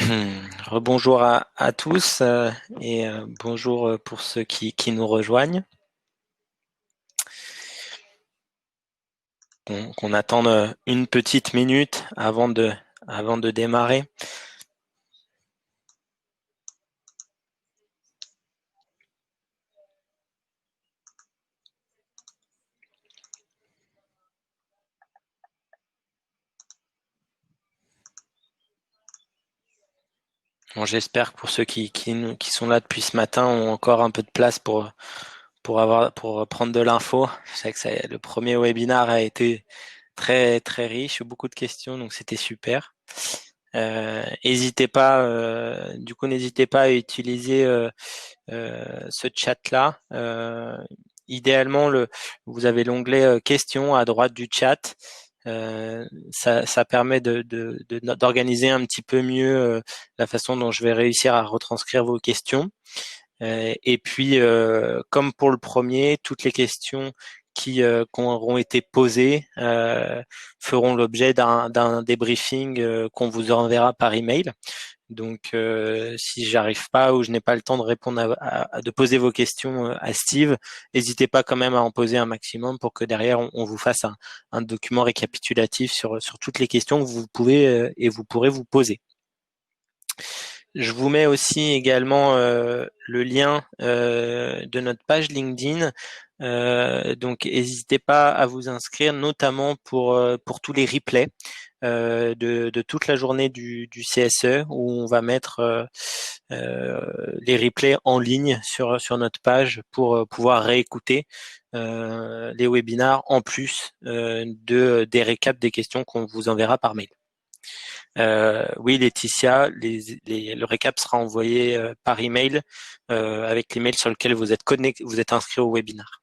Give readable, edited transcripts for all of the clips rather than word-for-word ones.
Rebonjour à tous et bonjour pour ceux qui nous rejoignent. Qu'on attende une petite minute avant de démarrer. Bon, j'espère que pour ceux qui sont là depuis ce matin ont encore un peu de place pour prendre de l'info. Je sais que le premier webinaire a été très très riche, beaucoup de questions, donc c'était super. N'hésitez pas à utiliser ce chat-là. Idéalement, vous avez l'onglet questions à droite du chat. Ça permet d'organiser un petit peu mieux la façon dont je vais réussir à retranscrire vos questions. Et puis, comme pour le premier, toutes les questions qui auront été posées feront l'objet d'un débriefing qu'on vous enverra par email. Donc, si j'arrive pas ou je n'ai pas le temps de répondre de poser vos questions à Steve, n'hésitez pas quand même à en poser un maximum pour que derrière on vous fasse un document récapitulatif sur toutes les questions que vous pouvez et vous pourrez vous poser. Je vous mets aussi également le lien de notre page LinkedIn. Donc, n'hésitez pas à vous inscrire, notamment pour tous les replays de toute la journée du CSE, où on va mettre les replays en ligne sur notre page pour pouvoir réécouter les webinars en plus des récaps des questions qu'on vous enverra par mail. Oui, Laetitia, le récap sera envoyé par email avec l'email sur lequel vous êtes inscrit au webinar.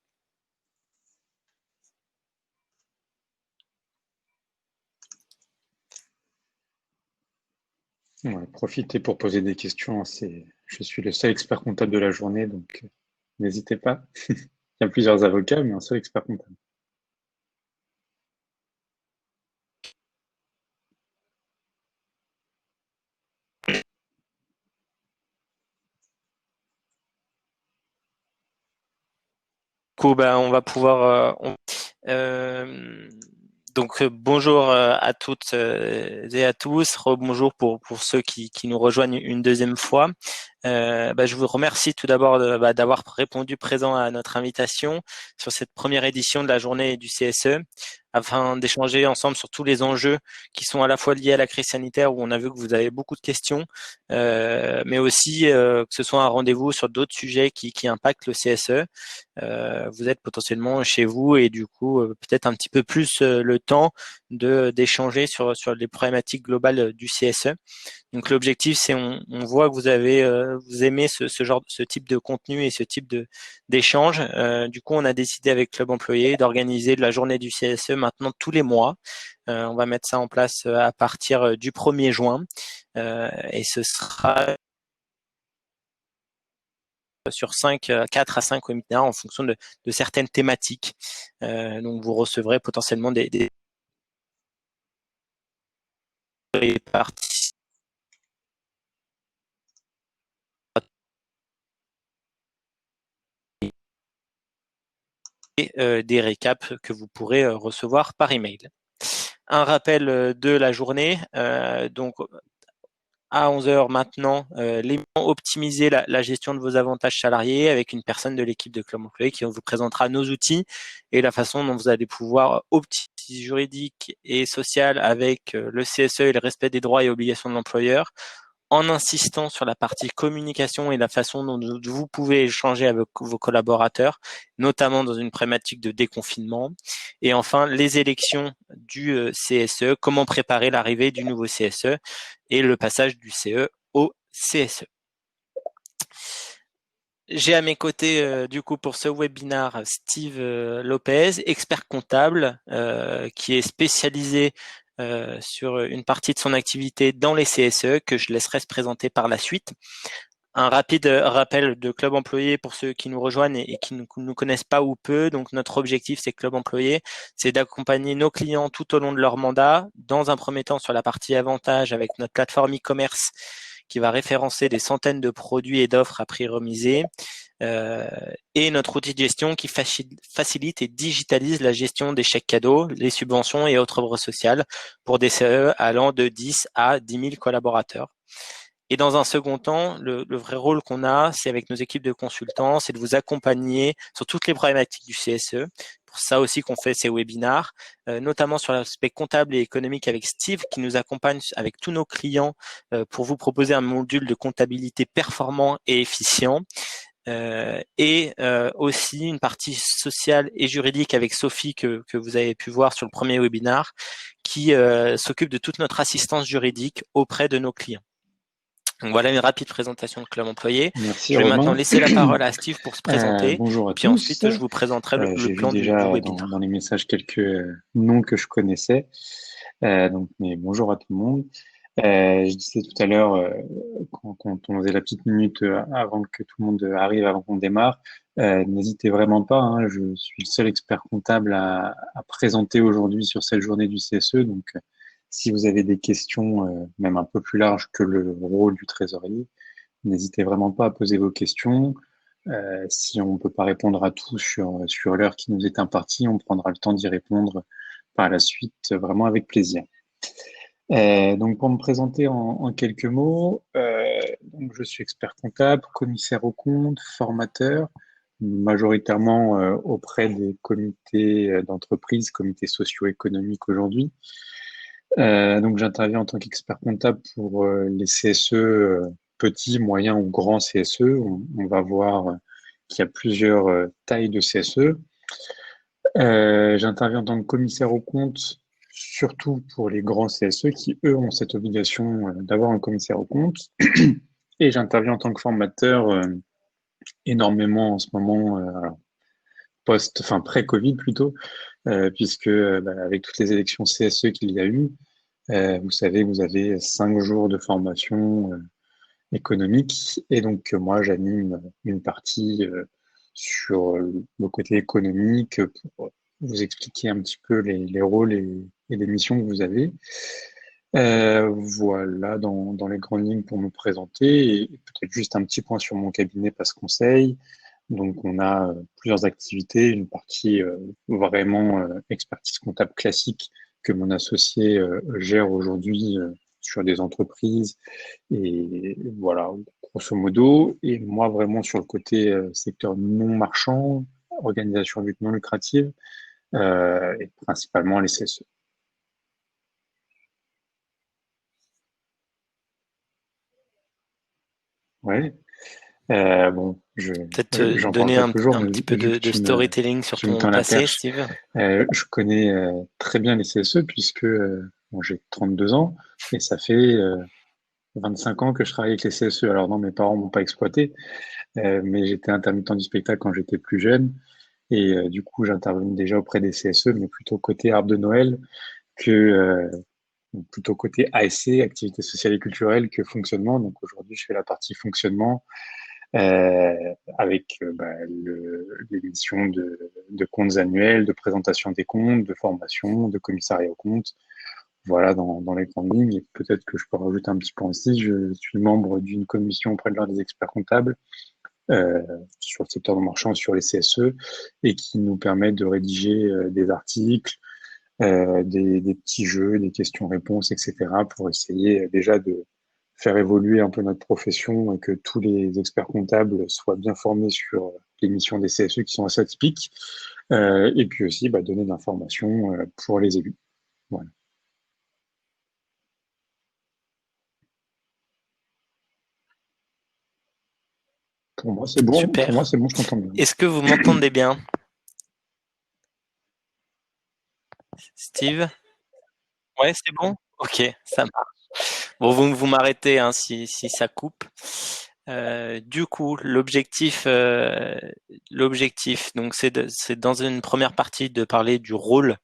Ouais, profitez pour poser des questions. Je suis le seul expert comptable de la journée, donc n'hésitez pas. Il y a plusieurs avocats, mais un seul expert comptable. Du coup, on va pouvoir. Donc bonjour à toutes et à tous, rebonjour pour ceux qui nous rejoignent une deuxième fois. Je vous remercie tout d'abord d'avoir répondu présent à notre invitation sur cette première édition de la journée du CSE, afin d'échanger ensemble sur tous les enjeux qui sont à la fois liés à la crise sanitaire, où on a vu que vous avez beaucoup de questions, mais aussi que ce soit un rendez-vous sur d'autres sujets qui impactent le CSE. Vous êtes potentiellement chez vous et du coup peut-être un petit peu plus le temps d'échanger sur les problématiques globales du CSE. Donc l'objectif, c'est on voit que vous aimez ce type de contenu et ce type d'échange. Du coup, on a décidé avec Club Employé d'organiser de la journée du CSE maintenant tous les mois. On va mettre ça en place à partir du 1er juin et ce sera sur 4 à 5 webinaires en fonction de certaines thématiques. Donc vous recevrez potentiellement des parties des récaps que vous pourrez recevoir par email. Un rappel de la journée, donc à 11 heures maintenant, optimiser la gestion de vos avantages salariés avec une personne de l'équipe de Club Employé qui vous présentera nos outils et la façon dont vous allez pouvoir optimiser juridique et social avec le CSE et le respect des droits et obligations de l'employeur, en insistant sur la partie communication et la façon dont vous pouvez échanger avec vos collaborateurs, notamment dans une problématique de déconfinement. Et enfin, les élections du CSE, comment préparer l'arrivée du nouveau CSE et le passage du CE au CSE. J'ai à mes côtés, du coup, pour ce webinaire, Steve Lopez, expert comptable, qui est spécialisé sur une partie de son activité dans les CSE, que je laisserai se présenter par la suite. Un rapide rappel de Club Employé pour ceux qui nous rejoignent et qui ne nous connaissent pas ou peu. Donc, notre objectif, c'est Club Employé, c'est d'accompagner nos clients tout au long de leur mandat. Dans un premier temps, sur la partie avantage avec notre plateforme e-commerce qui va référencer des centaines de produits et d'offres à prix remisé, et notre outil de gestion qui facilite et digitalise la gestion des chèques cadeaux, les subventions et autres œuvres sociales pour des CE allant de 10 à 10 000 collaborateurs. Et dans un second temps, le vrai rôle qu'on a, c'est avec nos équipes de consultants, c'est de vous accompagner sur toutes les problématiques du CSE. Pour ça aussi qu'on fait ces webinars, notamment sur l'aspect comptable et économique avec Steve, qui nous accompagne avec tous nos clients pour vous proposer un module de comptabilité performant et efficient. Et aussi une partie sociale et juridique avec Sophie que vous avez pu voir sur le premier webinar, qui s'occupe de toute notre assistance juridique auprès de nos clients. Donc voilà une rapide présentation de Club Employé. Merci Je vais maintenant Romain. laisser la parole à Steve pour se présenter. Bonjour à Et puis tous. ensuite, je vous présenterai le J'ai vu plan du déjà webinaire. dans les messages quelques noms que je connaissais. Mais bonjour à tout le monde. Je disais tout à l'heure, quand on faisait la petite minute avant que tout le monde arrive, avant qu'on démarre, n'hésitez vraiment pas, hein, je suis le seul expert comptable à présenter aujourd'hui sur cette journée du CSE. Donc, si vous avez des questions, même un peu plus larges que le rôle du trésorier, n'hésitez vraiment pas à poser vos questions. Si on ne peut pas répondre à tout sur l'heure qui nous est impartie, on prendra le temps d'y répondre par la suite, vraiment avec plaisir. Donc pour me présenter en quelques mots, donc je suis expert comptable, commissaire aux comptes, formateur, majoritairement auprès des comités d'entreprise, comités socio-économiques aujourd'hui. Donc j'interviens en tant qu'expert comptable pour les CSE petits, moyens ou grands CSE. On va voir qu'il y a plusieurs tailles de CSE. J'interviens en tant que commissaire aux comptes, surtout pour les grands CSE qui, eux, ont cette obligation d'avoir un commissaire aux comptes. Et j'interviens en tant que formateur énormément en ce moment, enfin pré-Covid plutôt, puisque avec toutes les élections CSE qu'il y a eu, vous savez, vous avez 5 jours de formation économique, et donc moi j'anime une partie sur le côté économique pour vous expliquer un petit peu les rôles et les missions que vous avez. Voilà dans les grandes lignes pour me présenter, et peut-être juste un petit point sur mon cabinet Passe Conseil. Donc on a plusieurs activités, une partie vraiment expertise comptable classique que mon associé gère aujourd'hui sur des entreprises, et voilà, grosso modo. Et moi, vraiment sur le côté secteur non marchand, organisation à but non lucrative, et principalement les CSE. Ouais. Bon, Peut-être j'en parle donner pas toujours, un mais petit peu vu que de storytelling sur tu me ton tends la passé, perche, Steve. je connais très bien les CSE puisque bon, j'ai 32 ans et ça fait 25 ans que je travaille avec les CSE. Alors non, mes parents m'ont pas exploité, mais j'étais intermittent du spectacle quand j'étais plus jeune, et du coup j'intervenais déjà auprès des CSE, mais plutôt côté arbre de Noël que plutôt côté ASC, activité sociale et culturelle, que fonctionnement. Donc aujourd'hui je fais la partie fonctionnement avec les missions de comptes annuels, de présentation des comptes, de formation, de commissariat aux comptes. Voilà dans les grandes lignes. Et peut-être que je peux rajouter un petit point aussi. Je suis membre d'une commission auprès de l'Ordre des experts comptables euh, sur le secteur non marchand, sur les CSE, et qui nous permet de rédiger des articles, des petits jeux, des questions-réponses, etc., pour essayer déjà de faire évoluer un peu notre profession et que tous les experts comptables soient bien formés sur les missions des CSE qui sont assez atypiques, et puis aussi donner de l'information pour les élus. Voilà. Pour moi, c'est bon. Pour moi, Super. c'est bon, je t'entends bien. Est-ce que vous m'entendez bien, Steve? Ouais, c'est bon? Ok, ça marche. Bon, vous m'arrêtez hein, si ça coupe. Du coup, l'objectif, donc c'est dans une première partie de parler du rôle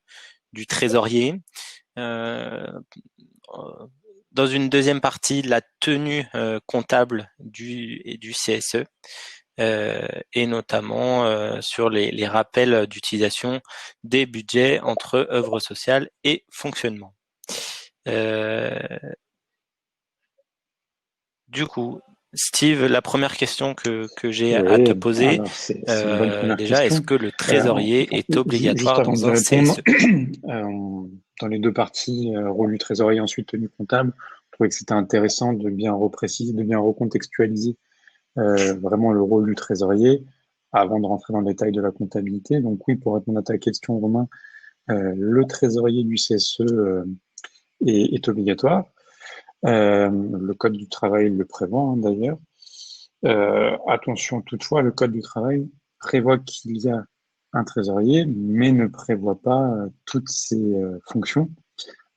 du trésorier. Euh, dans une deuxième partie, la tenue comptable du CSE. Et notamment sur les rappels d'utilisation des budgets entre œuvres sociales et fonctionnement. du coup, Steve, la première question que j'ai à te Oui, poser, alors c'est une bonne première déjà, est-ce question. que le trésorier est Juste obligatoire avant dans d'y un répondre, CSE? dans les deux parties, rôle du trésorier, ensuite tenue comptable, je trouvais que c'était intéressant de bien repréciser, de bien recontextualiser vraiment le rôle du trésorier avant de rentrer dans le détail de la comptabilité. Donc oui, pour répondre à ta question, Romain, le trésorier du CSE est obligatoire. Le Code du travail le prévoit d'ailleurs. Attention toutefois, le Code du travail prévoit qu'il y a un trésorier, mais ne prévoit pas toutes ses fonctions.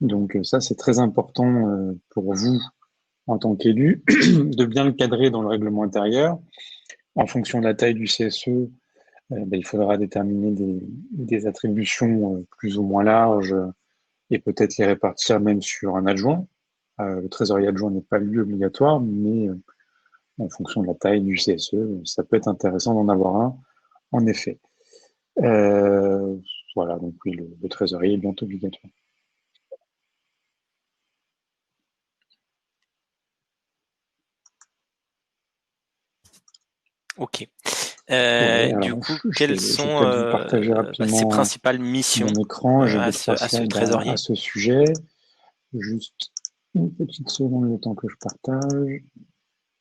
Donc ça, c'est très important pour vous en tant qu'élu de bien le cadrer dans le règlement intérieur. En fonction de la taille du CSE, il faudra déterminer des attributions plus ou moins larges et peut-être les répartir même sur un adjoint. Le trésorier adjoint n'est pas lui obligatoire, mais en fonction de la taille du CSE, ça peut être intéressant d'en avoir un, en effet. Euh, voilà, donc oui, le trésorier est bientôt obligatoire. Ok. Ouais, Du alors coup, quelles je vais sont peut-être vous partager ses rapidement principales missions mon écran. J'ai deux, à trois ce slides à trésorier? ce sujet. Juste une petite seconde le temps que je partage.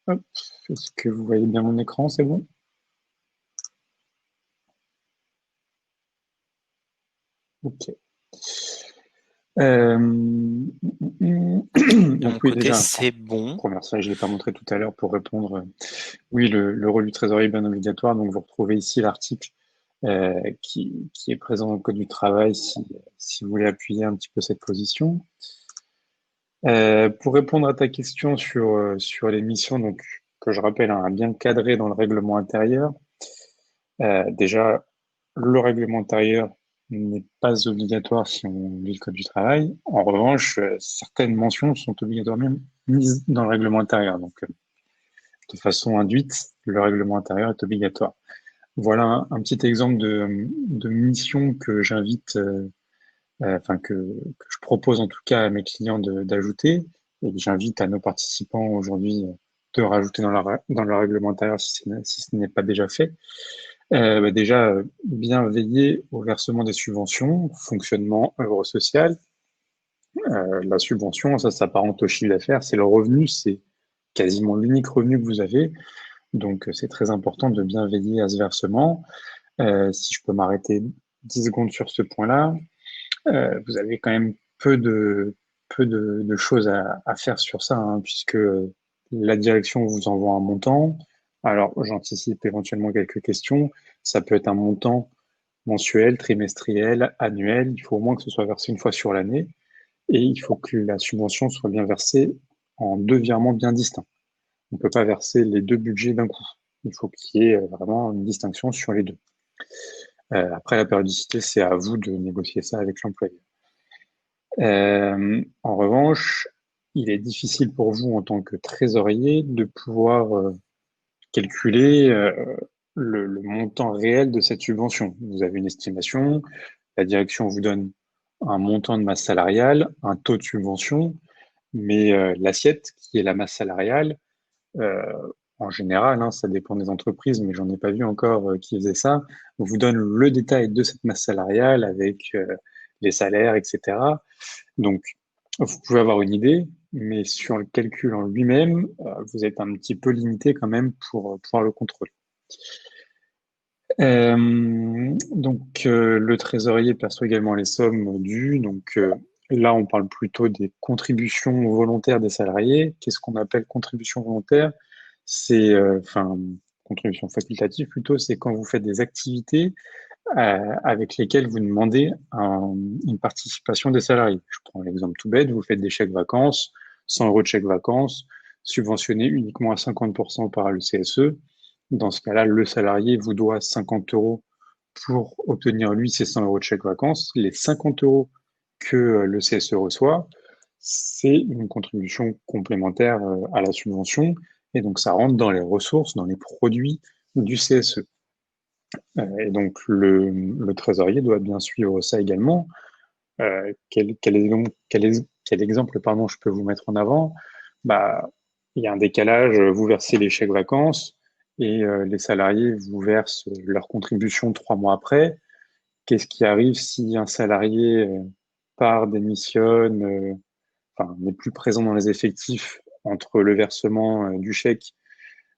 Hop, est-ce que vous voyez bien mon écran? C'est bon? Ok. De mon Donc oui, côté, déjà, c'est bon. première slide, je ne l'ai pas montré tout à l'heure pour répondre. Oui, le rôle du trésorier est bien obligatoire. Donc vous retrouvez ici l'article qui est présent dans le Code du travail si vous voulez appuyer un petit peu cette position. Pour répondre à ta question sur les missions, donc que je rappelle, hein, bien cadré dans le règlement intérieur, déjà, le règlement intérieur n'est pas obligatoire si on lit le Code du travail. En revanche, certaines mentions sont obligatoirement mises dans le règlement intérieur. Donc, de façon induite, le règlement intérieur est obligatoire. Voilà un petit exemple de mission que j'invite, enfin que je propose en tout cas à mes clients d'ajouter, et que j'invite à nos participants aujourd'hui de rajouter dans leur règlement intérieur si ce n'est pas déjà fait. Déjà, bien veiller au versement des subventions, fonctionnement, œuvre sociale. La subvention, ça s'apparente au chiffre d'affaires, c'est le revenu, c'est quasiment l'unique revenu que vous avez. Donc, c'est très important de bien veiller à ce versement. Si je peux m'arrêter 10 secondes sur ce point-là, vous avez quand même peu de choses à faire sur ça, hein, puisque la direction vous envoie un montant. Alors, j'anticipe éventuellement quelques questions. Ça peut être un montant mensuel, trimestriel, annuel. Il faut au moins que ce soit versé une fois sur l'année. Et il faut que la subvention soit bien versée en deux virements bien distincts. On ne peut pas verser les deux budgets d'un coup. Il faut qu'il y ait vraiment une distinction sur les deux. Après, la périodicité, c'est à vous de négocier ça avec l'employeur. En revanche, il est difficile pour vous en tant que trésorier de pouvoir calculer le montant réel de cette subvention. Vous avez une estimation, la direction vous donne un montant de masse salariale, un taux de subvention, mais l'assiette, qui est la masse salariale, euh, en général, hein, ça dépend des entreprises, mais j'en ai pas vu encore qui faisait ça, vous donne le détail de cette masse salariale avec les salaires, etc. Donc, vous pouvez avoir une idée, mais sur le calcul en lui-même, vous êtes un petit peu limité quand même pour pouvoir le contrôler. Le trésorier perçoit également les sommes dues. Donc là, on parle plutôt des contributions volontaires des salariés. Qu'est-ce qu'on appelle contribution volontaire? C'est, enfin, contribution facultative plutôt, c'est quand vous faites des activités avec lesquelles vous demandez une participation des salariés. Je prends l'exemple tout bête, vous faites des chèques vacances, 100 euros de chèques vacances, subventionnés uniquement à 50% par le CSE. Dans ce cas-là, le salarié vous doit 50 euros pour obtenir, lui, ses 100 euros de chèque vacances. Les 50 euros que le CSE reçoit, c'est une contribution complémentaire à la subvention. Et donc, ça rentre dans les ressources, dans les produits du CSE. Et donc, le trésorier doit bien suivre ça également. Quel exemple, pardon, je peux vous mettre en avant? Bah, il y a un décalage, vous versez les chèques vacances et les salariés vous versent leur contribution 3 mois après. Qu'est-ce qui arrive si un salarié part, démissionne, enfin, n'est plus présent dans les effectifs entre le versement du chèque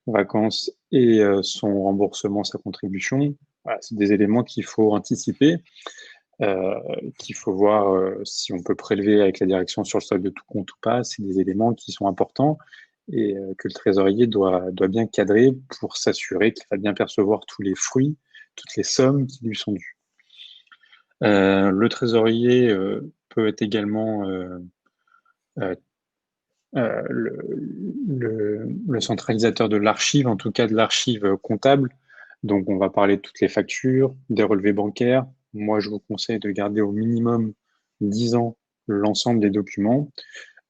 vacances et son remboursement, sa contribution? Voilà, c'est des éléments qu'il faut anticiper, euh, qu'il faut voir si on peut prélever avec la direction sur le solde de tout compte ou pas. C'est des éléments qui sont importants et que le trésorier doit bien cadrer pour s'assurer qu'il va bien percevoir tous les fruits, toutes les sommes qui lui sont dues. Le trésorier peut être également euh, le centralisateur de l'archive, en tout cas de l'archive comptable. Donc, on va parler de toutes les factures, des relevés bancaires. Moi, je vous conseille de garder au minimum 10 ans l'ensemble des documents,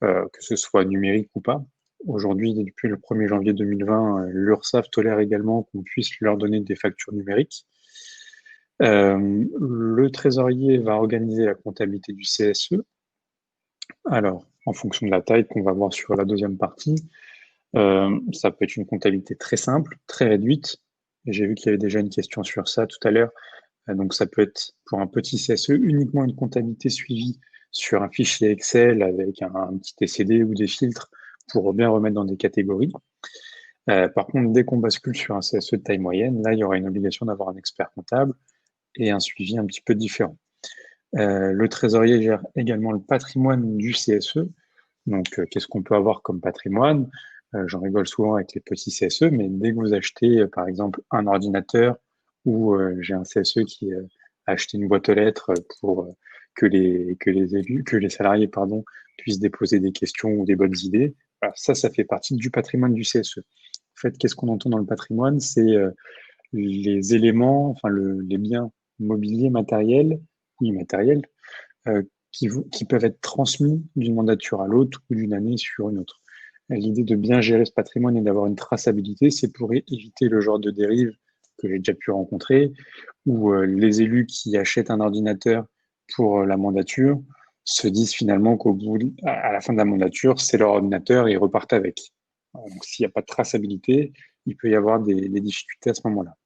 que ce soit numérique ou pas. Aujourd'hui, depuis le 1er janvier 2020, l'URSSAF tolère également qu'on puisse leur donner des factures numériques. Le trésorier va organiser la comptabilité du CSE. Alors, en fonction de la taille qu'on va voir sur la deuxième partie, ça peut être une comptabilité très simple, très réduite. J'ai vu qu'il y avait déjà une question sur ça tout à l'heure. Donc, ça peut être pour un petit CSE uniquement une comptabilité suivie sur un fichier Excel avec un petit TCD ou des filtres pour bien remettre dans des catégories. Par contre, dès qu'on bascule sur un CSE de taille moyenne, là, il y aura une obligation d'avoir un expert comptable et un suivi un petit peu différent. Le trésorier gère également le patrimoine du CSE. Donc, qu'est-ce qu'on peut avoir comme patrimoine? J'en rigole souvent avec les petits CSE, mais dès que vous achetez, par exemple, un ordinateur ou j'ai un CSE qui a acheté une boîte aux lettres pour que les salariés, pardon, puissent déposer des questions ou des bonnes idées, voilà, ça fait partie du patrimoine du CSE. En fait, qu'est-ce qu'on entend dans le patrimoine? C'est les éléments, enfin les biens mobiliers, matériels ou immatériels, qui peuvent être transmis d'une mandature à l'autre ou d'une année sur une autre. L'idée de bien gérer ce patrimoine et d'avoir une traçabilité, c'est pour éviter le genre de dérive que j'ai déjà pu rencontrer, où les élus qui achètent un ordinateur pour la mandature se disent finalement à la fin de la mandature, c'est leur ordinateur et ils repartent avec. Donc s'il n'y a pas de traçabilité, il peut y avoir des difficultés à ce moment-là.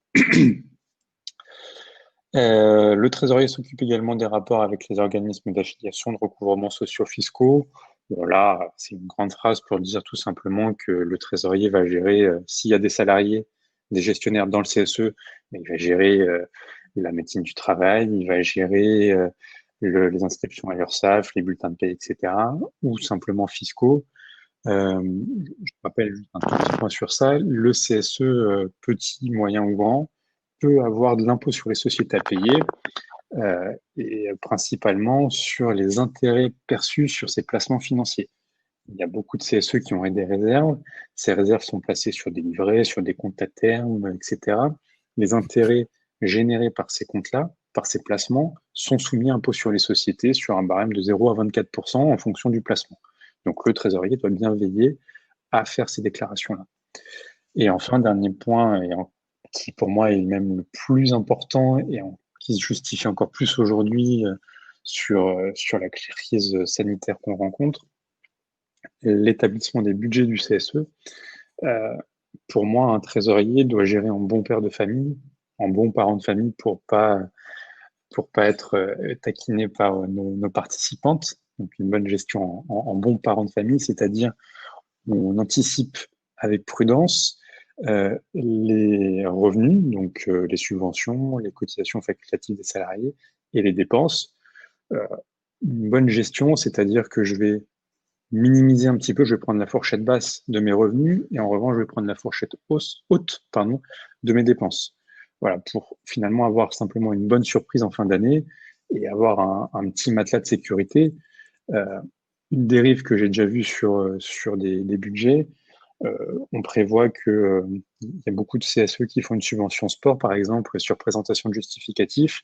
Le trésorier s'occupe également des rapports avec les organismes d'affiliation de recouvrement sociaux fiscaux. Bon, là, c'est une grande phrase pour dire tout simplement que le trésorier va gérer, s'il y a des salariés, des gestionnaires dans le CSE, il va gérer la médecine du travail, il va gérer les inscriptions à l'URSSAF, les bulletins de paie, etc., ou simplement fiscaux. Je rappelle juste un tout petit point sur ça. Le CSE, petit, moyen ou grand, peut avoir de l'impôt sur les sociétés à payer, et principalement sur les intérêts perçus sur ces placements financiers. Il y a beaucoup de CSE qui ont des réserves. Ces réserves sont placées sur des livrets, sur des comptes à terme, etc. Les intérêts générés par ces comptes-là, par ces placements, sont soumis à impôt sur les sociétés sur un barème de 0 à 24% en fonction du placement. Donc le trésorier doit bien veiller à faire ces déclarations-là. Et enfin, dernier point, qui pour moi est même le plus important et qui se justifie encore plus aujourd'hui sur la crise sanitaire qu'on rencontre, l'établissement des budgets du CSE. Euh, pour moi, un trésorier doit gérer en bon père de famille, en bon parent de famille pour pas être taquiné par nos participantes. Donc une bonne gestion en bon parent de famille, c'est-à-dire on anticipe avec prudence les revenus, donc les subventions, les cotisations facultatives des salariés et les dépenses. Une bonne gestion, c'est-à-dire que je vais minimiser un petit peu, je vais prendre la fourchette basse de mes revenus et en revanche, je vais prendre la fourchette haute, pardon, de mes dépenses. Voilà, pour finalement avoir simplement une bonne surprise en fin d'année et avoir un petit matelas de sécurité. Euh, une dérive que j'ai déjà vue sur des budgets, on prévoit que il y a beaucoup de CSE qui font une subvention sport, par exemple, sur présentation de justificatif.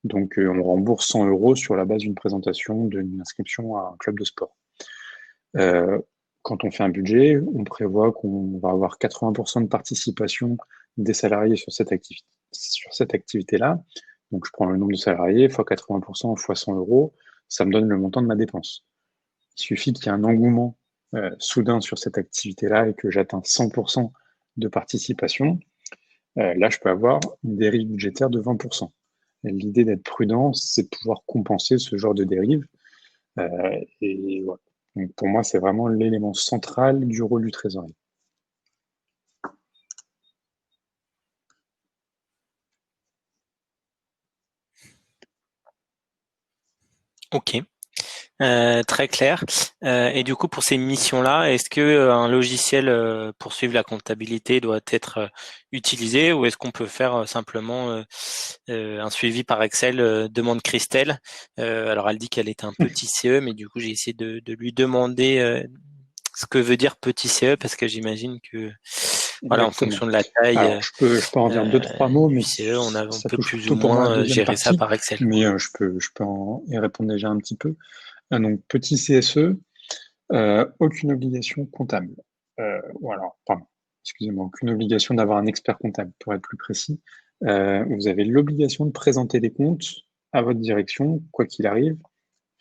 Donc, on rembourse 100 euros sur la base d'une présentation d'une inscription à un club de sport. Euh, quand on fait un budget, on prévoit qu'on va avoir 80% de participation des salariés sur cette activité-là. Donc, je prends le nombre de salariés fois 80% fois 100 euros, ça me donne le montant de ma dépense. Il suffit qu'il y ait un engouement soudain sur cette activité-là et que j'atteins 100% de participation, là, je peux avoir une dérive budgétaire de 20%. L'idée d'être prudent, c'est de pouvoir compenser ce genre de dérive. Et voilà. Donc pour moi, c'est vraiment l'élément central du rôle du trésorier. Ok. Très clair. Et du coup, pour ces missions-là, est-ce que un logiciel pour suivre la comptabilité doit être utilisé ou est-ce qu'on peut faire simplement un suivi par Excel, demande Christelle. Alors elle dit qu'elle est un petit CE, mais du coup j'ai essayé de lui demander ce que veut dire petit CE parce que j'imagine que voilà, en Exactement. fonction de la taille Alors, je peux en dire deux, trois mots, du mais CE, on ça peut touche plus ou plutôt pour moi la moins deuxième gérer ça partie, par Excel. mais je peux y répondre déjà un petit peu. Donc, petit CSE, aucune obligation comptable. Ou alors, pardon, excusez-moi, aucune obligation d'avoir un expert comptable, pour être plus précis. Vous avez l'obligation de présenter des comptes à votre direction, quoi qu'il arrive,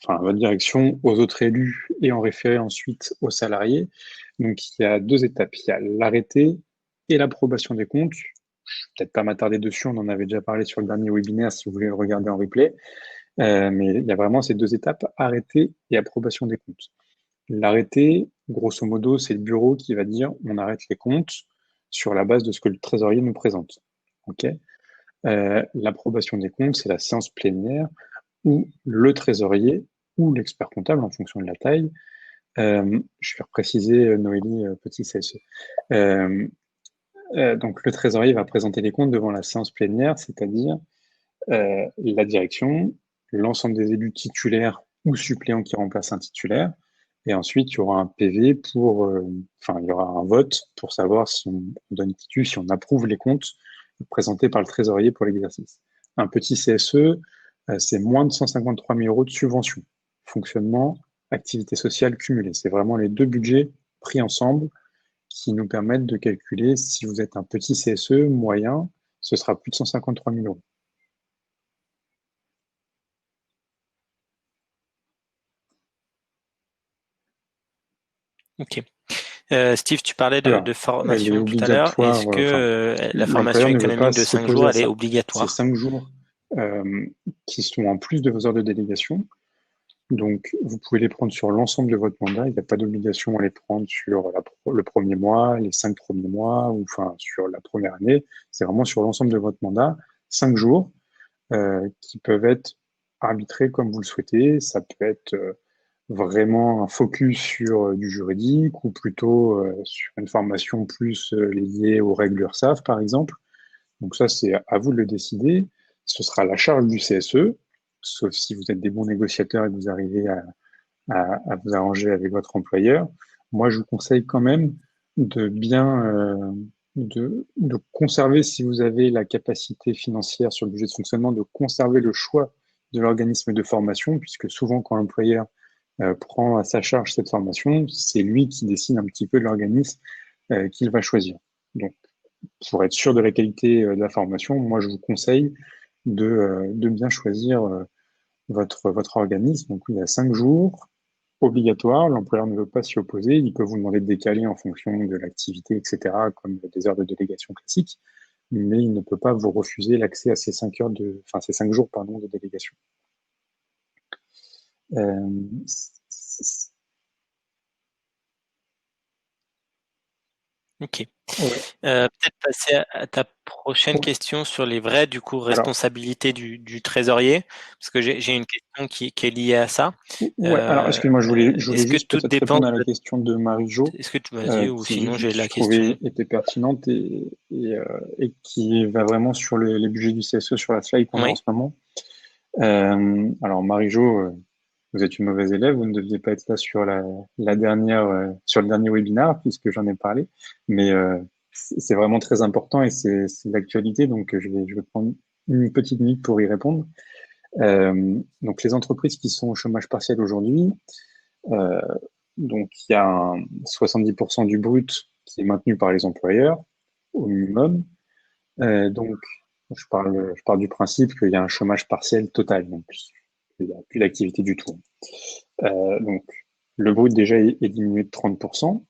enfin, à votre direction, aux autres élus et en référé ensuite aux salariés. Donc, il y a deux étapes. Il y a l'arrêté et l'approbation des comptes. Je vais peut-être pas m'attarder dessus, on en avait déjà parlé sur le dernier webinaire si vous voulez le regarder en replay. Mais il y a vraiment ces deux étapes, arrêté et approbation des comptes. L'arrêté, grosso modo, c'est le bureau qui va dire on arrête les comptes sur la base de ce que le trésorier nous présente. Ok. L'approbation des comptes, c'est la séance plénière où le trésorier ou l'expert comptable, en fonction de la taille, je vais repréciser Noélie, petit CSE. Donc le trésorier va présenter les comptes devant la séance plénière, c'est-à-dire la direction, l'ensemble des élus titulaires ou suppléants qui remplacent un titulaire, et ensuite il y aura un PV il y aura un vote pour savoir si on donne titu, si on approuve les comptes présentés par le trésorier pour l'exercice. Un petit CSE, c'est moins de 153 000 euros de subvention. Fonctionnement, activité sociale cumulée. C'est vraiment les deux budgets pris ensemble qui nous permettent de calculer si vous êtes un petit CSE, moyen, ce sera plus de 153 000 euros. Ok. Steve, tu parlais de Alors, elle est formation tout à l'heure. obligatoire, Est-ce que enfin, la l'employeur formation ne veut pas économique de 5 s'opposer jours, à elle est ça. C'est obligatoire? 5 jours qui sont en plus de vos heures de délégation. Donc, vous pouvez les prendre sur l'ensemble de votre mandat. Il n'y a pas d'obligation à les prendre sur le premier mois, les 5 premiers mois, ou enfin sur la première année. C'est vraiment sur l'ensemble de votre mandat. 5 jours qui peuvent être arbitrés comme vous le souhaitez. Ça peut être vraiment un focus sur du juridique ou plutôt sur une formation plus liée aux règles URSSAF, par exemple. Donc ça, c'est à vous de le décider. Ce sera la charge du CSE, sauf si vous êtes des bons négociateurs et que vous arrivez à vous arranger avec votre employeur. Moi, je vous conseille quand même de bien de conserver, si vous avez la capacité financière sur le budget de fonctionnement, de conserver le choix de l'organisme de formation, puisque souvent, quand l'employeur prend à sa charge cette formation, c'est lui qui décide un petit peu de l'organisme qu'il va choisir. Donc, pour être sûr de la qualité de la formation, moi, je vous conseille de bien choisir votre organisme. Donc, il y a 5 jours obligatoires. L'employeur ne veut pas s'y opposer. Il peut vous demander de décaler en fonction de l'activité, etc., comme des heures de délégation classiques, mais il ne peut pas vous refuser l'accès à ces 5 jours, pardon, de délégation. Euh, Ok. ouais. Peut-être passer à ta prochaine Ouais. question sur les vraies du coup Alors, responsabilités du trésorier, parce que j'ai une question qui est liée à ça. ouais. Alors, excuse-moi, je voulais Est-ce que juste tout peut-être dépend répondre à la question de Marie-Jo, est-ce que tu vas-y ou sinon j'ai que la je trouvais question. était pertinente et qui va vraiment sur les budgets du CSE sur la slide qu'on a en Oui. ce moment. Alors, Marie-Jo, vous êtes une mauvaise élève, vous ne deviez pas être là sur la dernière, sur le dernier webinaire, puisque j'en ai parlé. Mais c'est vraiment très important et c'est l'actualité, donc je vais prendre une petite minute pour y répondre. Donc, les entreprises qui sont au chômage partiel aujourd'hui, euh, donc il y a 70% du brut qui est maintenu par les employeurs au minimum. Donc, je pars du principe qu'il y a un chômage partiel total, donc il n'y a plus d'activité du tout. Donc, le brut déjà est diminué de 30%,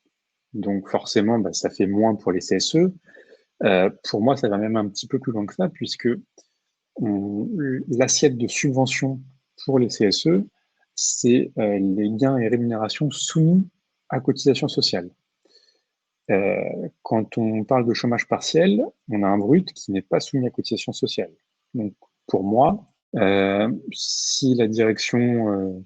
donc forcément, ça fait moins pour les CSE. Pour moi, ça va même un petit peu plus loin que ça, puisque l'assiette de subvention pour les CSE, c'est les gains et rémunérations soumis à cotisation sociale. Quand on parle de chômage partiel, on a un brut qui n'est pas soumis à cotisation sociale. Donc, pour moi, si la direction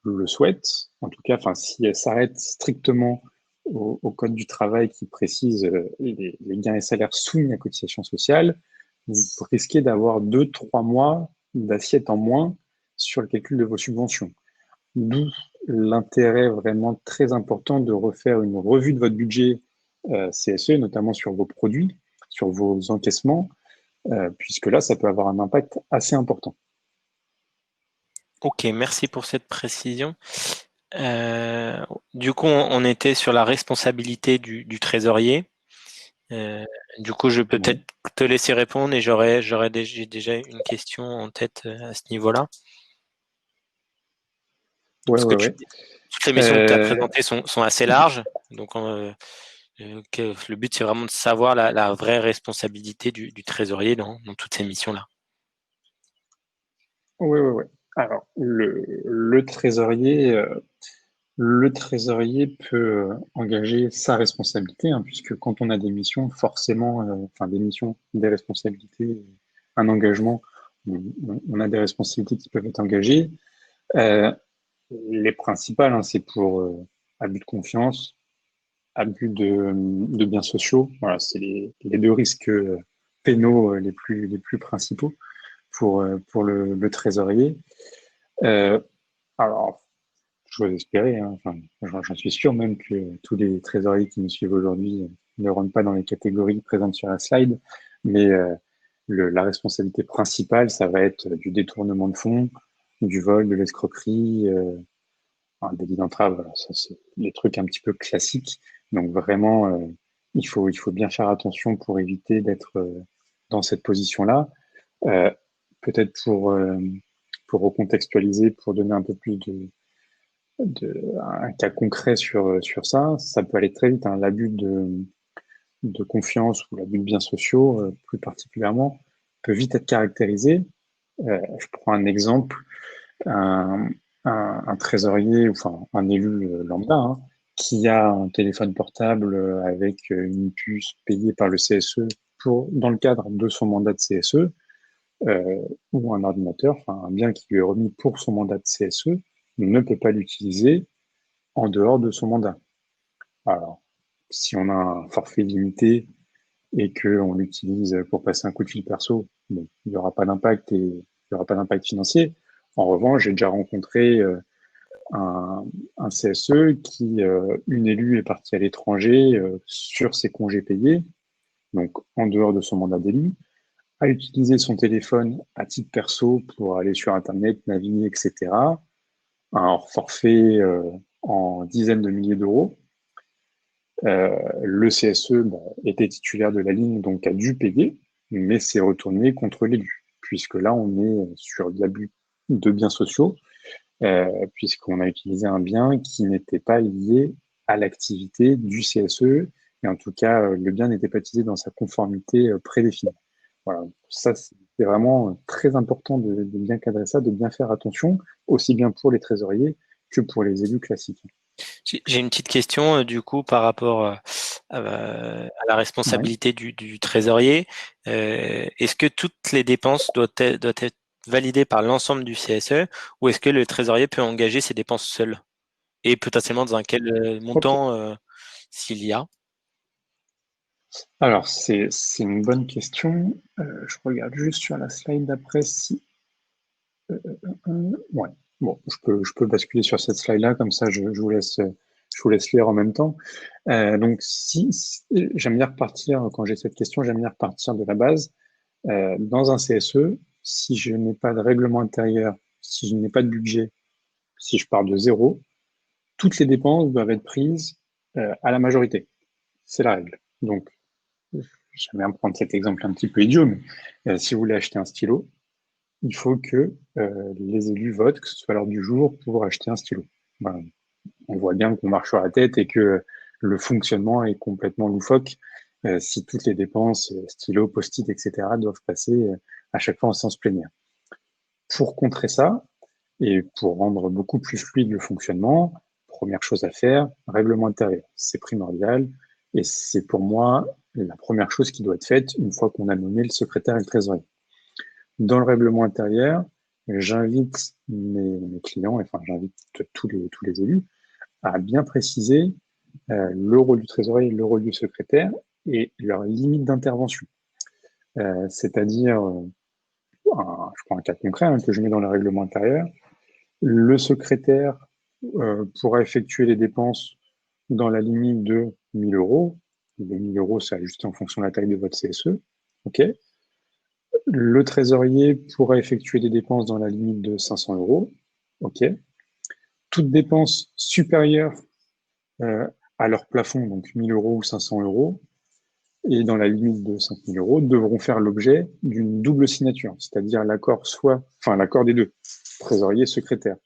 le souhaite, en tout cas, enfin, si elle s'arrête strictement au Code du travail qui précise les gains et salaires soumis à cotisation sociale, vous risquez d'avoir 2-3 mois d'assiette en moins sur le calcul de vos subventions. D'où l'intérêt vraiment très important de refaire une revue de votre budget CSE, notamment sur vos produits, sur vos encaissements, puisque là, ça peut avoir un impact assez important. Ok, merci pour cette précision. Du coup, on était sur la responsabilité du trésorier. Euh, du coup, je peux peut-être Ouais, te laisser répondre et j'ai déjà une question en tête à ce niveau-là. ouais, Parce que ouais. Ouais. toutes les missions que tu as Euh, présentées sont assez larges. Donc, le but, c'est vraiment de savoir la vraie responsabilité du trésorier dans toutes ces missions-là. ouais, ouais, ouais. Alors, le trésorier peut engager sa responsabilité, hein, puisque quand on a des missions, forcément, enfin des missions, des responsabilités, un engagement, on a des responsabilités qui peuvent être engagées. Euh, les principales, hein, c'est pour abus de confiance, abus de biens sociaux. Voilà, c'est les deux risques pénaux les plus principaux pour le trésorier. Euh, alors, j'ose espérer, hein, enfin, j'en suis sûr même que tous les trésoriers qui nous suivent aujourd'hui ne rentrent pas dans les catégories présentes sur la slide, mais la responsabilité principale, ça va être du détournement de fonds, du vol, de l'escroquerie, un délit d'entrave, voilà, ça c'est les trucs un petit peu classiques. Donc vraiment, il faut bien faire attention pour éviter d'être dans cette position-là. Euh, Peut-être pour recontextualiser, pour donner un peu plus un cas concret sur ça, ça peut aller très vite, hein. L'abus de confiance ou l'abus de biens sociaux, plus particulièrement, peut vite être caractérisé. Je prends un exemple, un, un trésorier, enfin un élu lambda, hein, qui a un téléphone portable avec une puce payée par le CSE dans le cadre de son mandat de CSE, ou un ordinateur, enfin un bien qui lui est remis pour son mandat de CSE, ne peut pas l'utiliser en dehors de son mandat. Alors, si on a un forfait limité et qu'on l'utilise pour passer un coup de fil perso, bon, il n'y aura pas d'impact et il n'y aura pas d'impact financier. En revanche, j'ai déjà rencontré un, un CSE qui, une élue est partie à l'étranger sur ses congés payés, donc en dehors de son mandat d'élu, a utilisé son téléphone à titre perso pour aller sur Internet, naviguer, etc. Un forfait en dizaines de milliers d'euros. Le CSE était titulaire de la ligne, donc a dû payer, mais s'est retourné contre l'élu, puisque là, on est sur de l'abus de biens sociaux, puisqu'on a utilisé un bien qui n'était pas lié à l'activité du CSE, et en tout cas, le bien n'était pas utilisé dans sa conformité prédéfinie. Voilà, ça, c'est vraiment très important de bien cadrer ça, de bien faire attention, aussi bien pour les trésoriers que pour les élus classiques. J'ai une petite question du coup par rapport à la Ouais. responsabilité du trésorier. Est-ce que toutes les dépenses doivent être validées par l'ensemble du CSE ou est-ce que le trésorier peut engager ses dépenses seul? Et potentiellement dans un quel Ok. montant s'il y a? Alors, c'est une bonne question. Je regarde juste sur la slide d'après si. Ouais. Bon, je peux basculer sur cette slide-là, comme ça je vous laisse lire en même temps. Donc, j'aime bien repartir, quand j'ai cette question, j'aime bien repartir de la base. Dans un CSE, si je n'ai pas de règlement intérieur, si je n'ai pas de budget, si je pars de zéro, toutes les dépenses doivent être prises à la majorité. C'est la règle. Donc, j'aime bien prendre cet exemple un petit peu idiot, mais si vous voulez acheter un stylo, il faut que les élus votent, que ce soit l'heure du jour, pour acheter un stylo. Voilà. on voit bien qu'on marche sur la tête et que le fonctionnement est complètement loufoque si toutes les dépenses, stylo, post-it, etc., doivent passer à chaque fois en sens plénière. Pour contrer ça, et pour rendre beaucoup plus fluide le fonctionnement, première chose à faire, règlement intérieur. C'est primordial et c'est pour moi la première chose qui doit être faite une fois qu'on a nommé le secrétaire et le trésorier. Dans le règlement intérieur, j'invite mes clients, enfin j'invite tous les élus à bien préciser le rôle du trésorier et le rôle du secrétaire et leurs limites d'intervention. C'est-à-dire, je prends un cas concret que je mets dans le règlement intérieur, le secrétaire pourra effectuer les dépenses dans la limite de 1 000 euros. Les 1 000 euros, c'est ajusté en fonction de la taille de votre CSE. OK. Le trésorier pourra effectuer des dépenses dans la limite de 500 euros. OK. Toutes dépenses supérieures à leur plafond, donc 1 000 euros ou 500 euros, et dans la limite de 5 000 euros, devront faire l'objet d'une double signature, c'est-à-dire l'accord l'accord des deux, trésorier, secrétaire.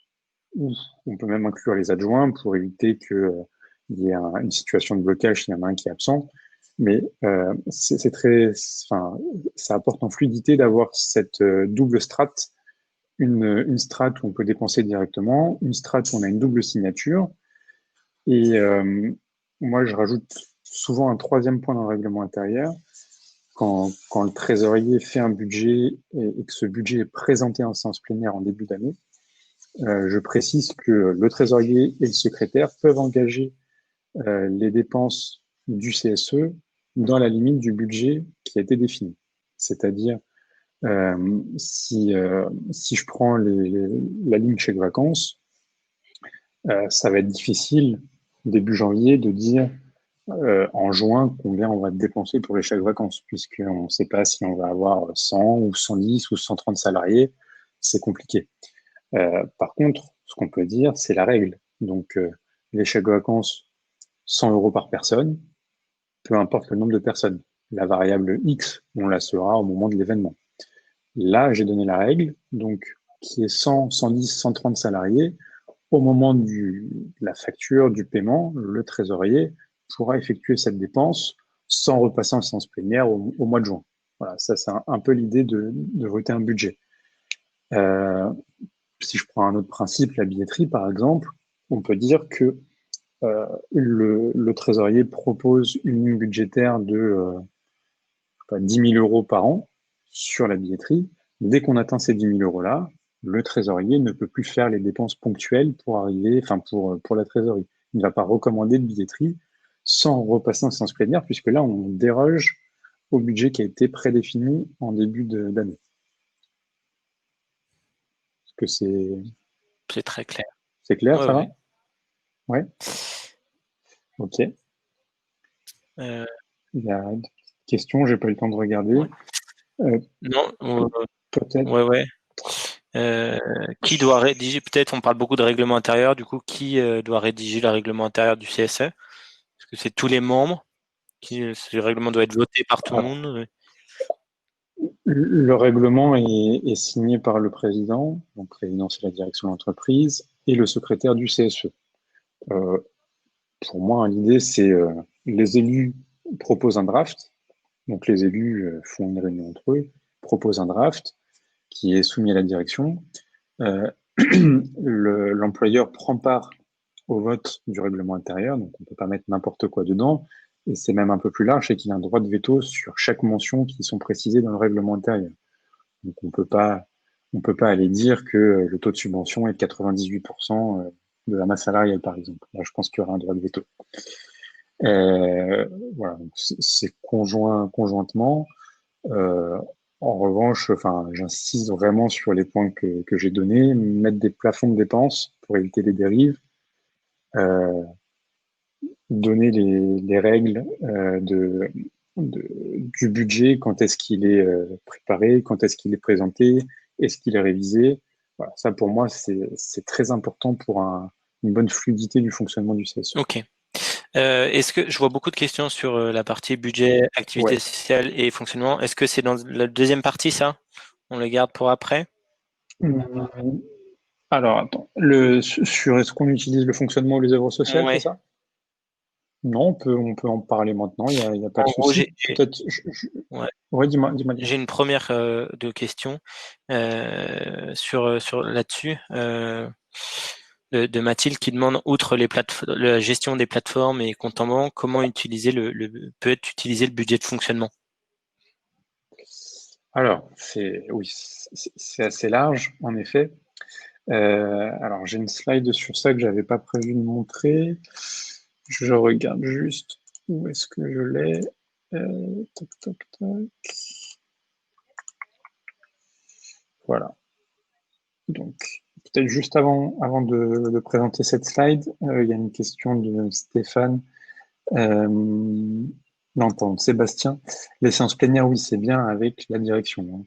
On peut même inclure les adjoints pour éviter qu'il y ait une situation de blocage s'il y en a un qui est absent. Mais c'est très, ça apporte en fluidité d'avoir cette double strate, une strate où on peut dépenser directement, une strate où on a une double signature. Et moi, je rajoute souvent un troisième point dans le règlement intérieur. Quand le trésorier fait un budget et que ce budget est présenté en séance plénière en début d'année, je précise que le trésorier et le secrétaire peuvent engager les dépenses du CSE dans la limite du budget qui a été défini. C'est-à-dire, si je prends la ligne chèque vacances, ça va être difficile début janvier de dire en juin combien on va dépenser pour les chèques vacances, puisqu'on ne sait pas si on va avoir 100 ou 110 ou 130 salariés, c'est compliqué. Par contre, ce qu'on peut dire, c'est la règle. Donc, les chèques vacances, 100 euros par personne, peu importe le nombre de personnes. La variable X, on la saura au moment de l'événement. Là, j'ai donné la règle, donc qui est 100, 110, 130 salariés. Au moment de la facture, du paiement, le trésorier pourra effectuer cette dépense sans repasser en séance plénière au mois de juin. Voilà, ça c'est un peu l'idée de voter un budget. Si je prends un autre principe, la billetterie par exemple, on peut dire que le trésorier propose une ligne budgétaire de 10 000 euros par an sur la billetterie. Dès qu'on atteint ces 10 000 euros-là, le trésorier ne peut plus faire les dépenses ponctuelles pour la trésorerie. Il ne va pas recommander de billetterie sans repasser en séance plénière, puisque là, on déroge au budget qui a été prédéfini en début d'année. Est-ce que c'est très clair. C'est clair, ouais, ça va? Ouais. Ok. Il y a des questions, j'ai pas eu le temps de regarder. Ouais. Non, peut-être. Ouais. Qui doit rédiger, peut-être on parle beaucoup de règlement intérieur, du coup, qui doit rédiger le règlement intérieur du CSE? Est-ce que c'est tous les membres? Ce règlement doit être voté par tout le monde? Le règlement est signé par le président, donc le président c'est la direction de l'entreprise, et le secrétaire du CSE. Pour moi, l'idée c'est les élus proposent un draft, donc les élus font une réunion entre eux, proposent un draft qui est soumis à la direction. L'employeur prend part au vote du règlement intérieur, donc on ne peut pas mettre n'importe quoi dedans, et c'est même un peu plus large, c'est qu'il y a un droit de veto sur chaque mention qui sont précisées dans le règlement intérieur. Donc on peut pas aller dire que le taux de subvention est de 98% de la masse salariale, par exemple. Là, je pense qu'il y aura un droit de veto. Voilà, c'est conjointement. En revanche, j'insiste vraiment sur les points que j'ai donnés, mettre des plafonds de dépenses pour éviter les dérives, donner les règles du budget, quand est-ce qu'il est préparé, quand est-ce qu'il est présenté, est-ce qu'il est révisé. Voilà, ça pour moi c'est très important pour une bonne fluidité du fonctionnement du CSE. Ok. Est-ce que je vois beaucoup de questions sur la partie budget, activité sociale et fonctionnement? Est-ce que c'est dans la deuxième partie, ça? On le garde pour après? Alors, attends, sur est-ce qu'on utilise le fonctionnement ou les œuvres sociales, c'est Ouais. ça? Non, on peut en parler maintenant, il y a pas de En gros, souci. Peut-être, ouais, ouais, dis-moi. j'ai une première de question sur là-dessus de Mathilde qui demande, outre la gestion des plateformes et compte en banque, comment utiliser peut être utilisé le budget de fonctionnement? Alors, oui, c'est assez large, en effet. Alors, j'ai une slide sur ça que j'avais pas prévu de montrer. Je regarde juste où est-ce que je l'ai. Toc, toc, toc. Voilà. Donc, peut-être juste avant de présenter cette slide, il y a une question de Stéphane. Non, pardon, Sébastien. Les séances plénières, oui, c'est bien avec la direction, hein.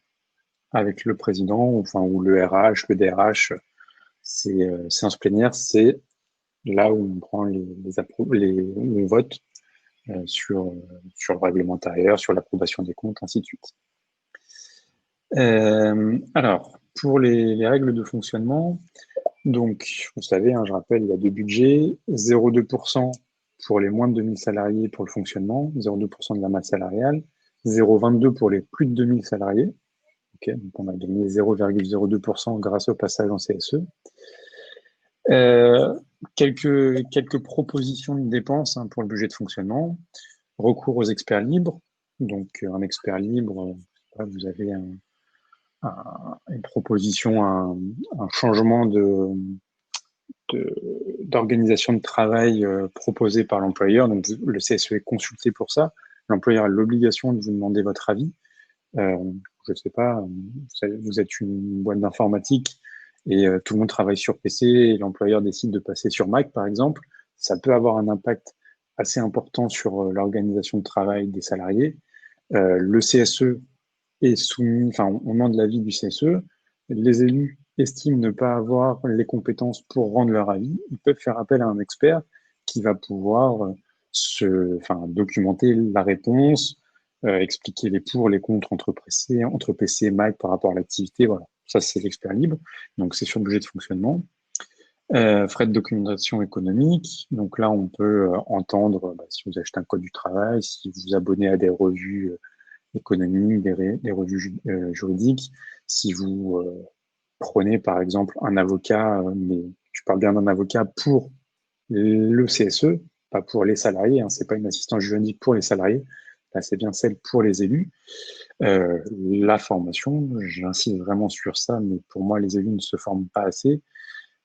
Avec le président, enfin, ou le RH, le DRH. C'est séance plénière, c'est là où on prend où on vote sur le règlement intérieur, sur l'approbation des comptes, ainsi de suite. Alors, pour les règles de fonctionnement, donc, vous savez, hein, je rappelle, il y a deux budgets, 0,2% pour les moins de 2000 salariés pour le fonctionnement, 0,2% de la masse salariale, 0,22 pour les plus de 2000 salariés. Okay, donc on a gagné 0,02% grâce au passage en CSE. Quelques propositions de dépenses, hein, pour le budget de fonctionnement. Recours aux experts libres. Donc, un expert libre, vous avez une proposition, un changement d'organisation de travail proposé par l'employeur. Donc, le CSE est consulté pour ça. L'employeur a l'obligation de vous demander votre avis. Je ne sais pas, vous êtes une boîte d'informatique et tout le monde travaille sur PC et l'employeur décide de passer sur Mac, par exemple. Ça peut avoir un impact assez important sur l'organisation de travail des salariés. Le CSE est soumis, enfin, on demande l'avis du CSE. Les élus estiment ne pas avoir les compétences pour rendre leur avis. Ils peuvent faire appel à un expert qui va pouvoir documenter la réponse, expliquer les pour, les contre entre PC et Mac par rapport à l'activité. Voilà. Ça, c'est l'expert libre. Donc, c'est sur le budget de fonctionnement. Frais de documentation économique. Donc là, on peut entendre si vous achetez un code du travail, si vous vous abonnez à des revues économiques, des revues juridiques, si vous prenez par exemple un avocat, mais je parle bien d'un avocat pour le CSE, pas pour les salariés, hein, c'est pas une assistance juridique pour les salariés, là c'est bien celle pour les élus. La formation, j'insiste vraiment sur ça, mais pour moi les élus ne se forment pas assez.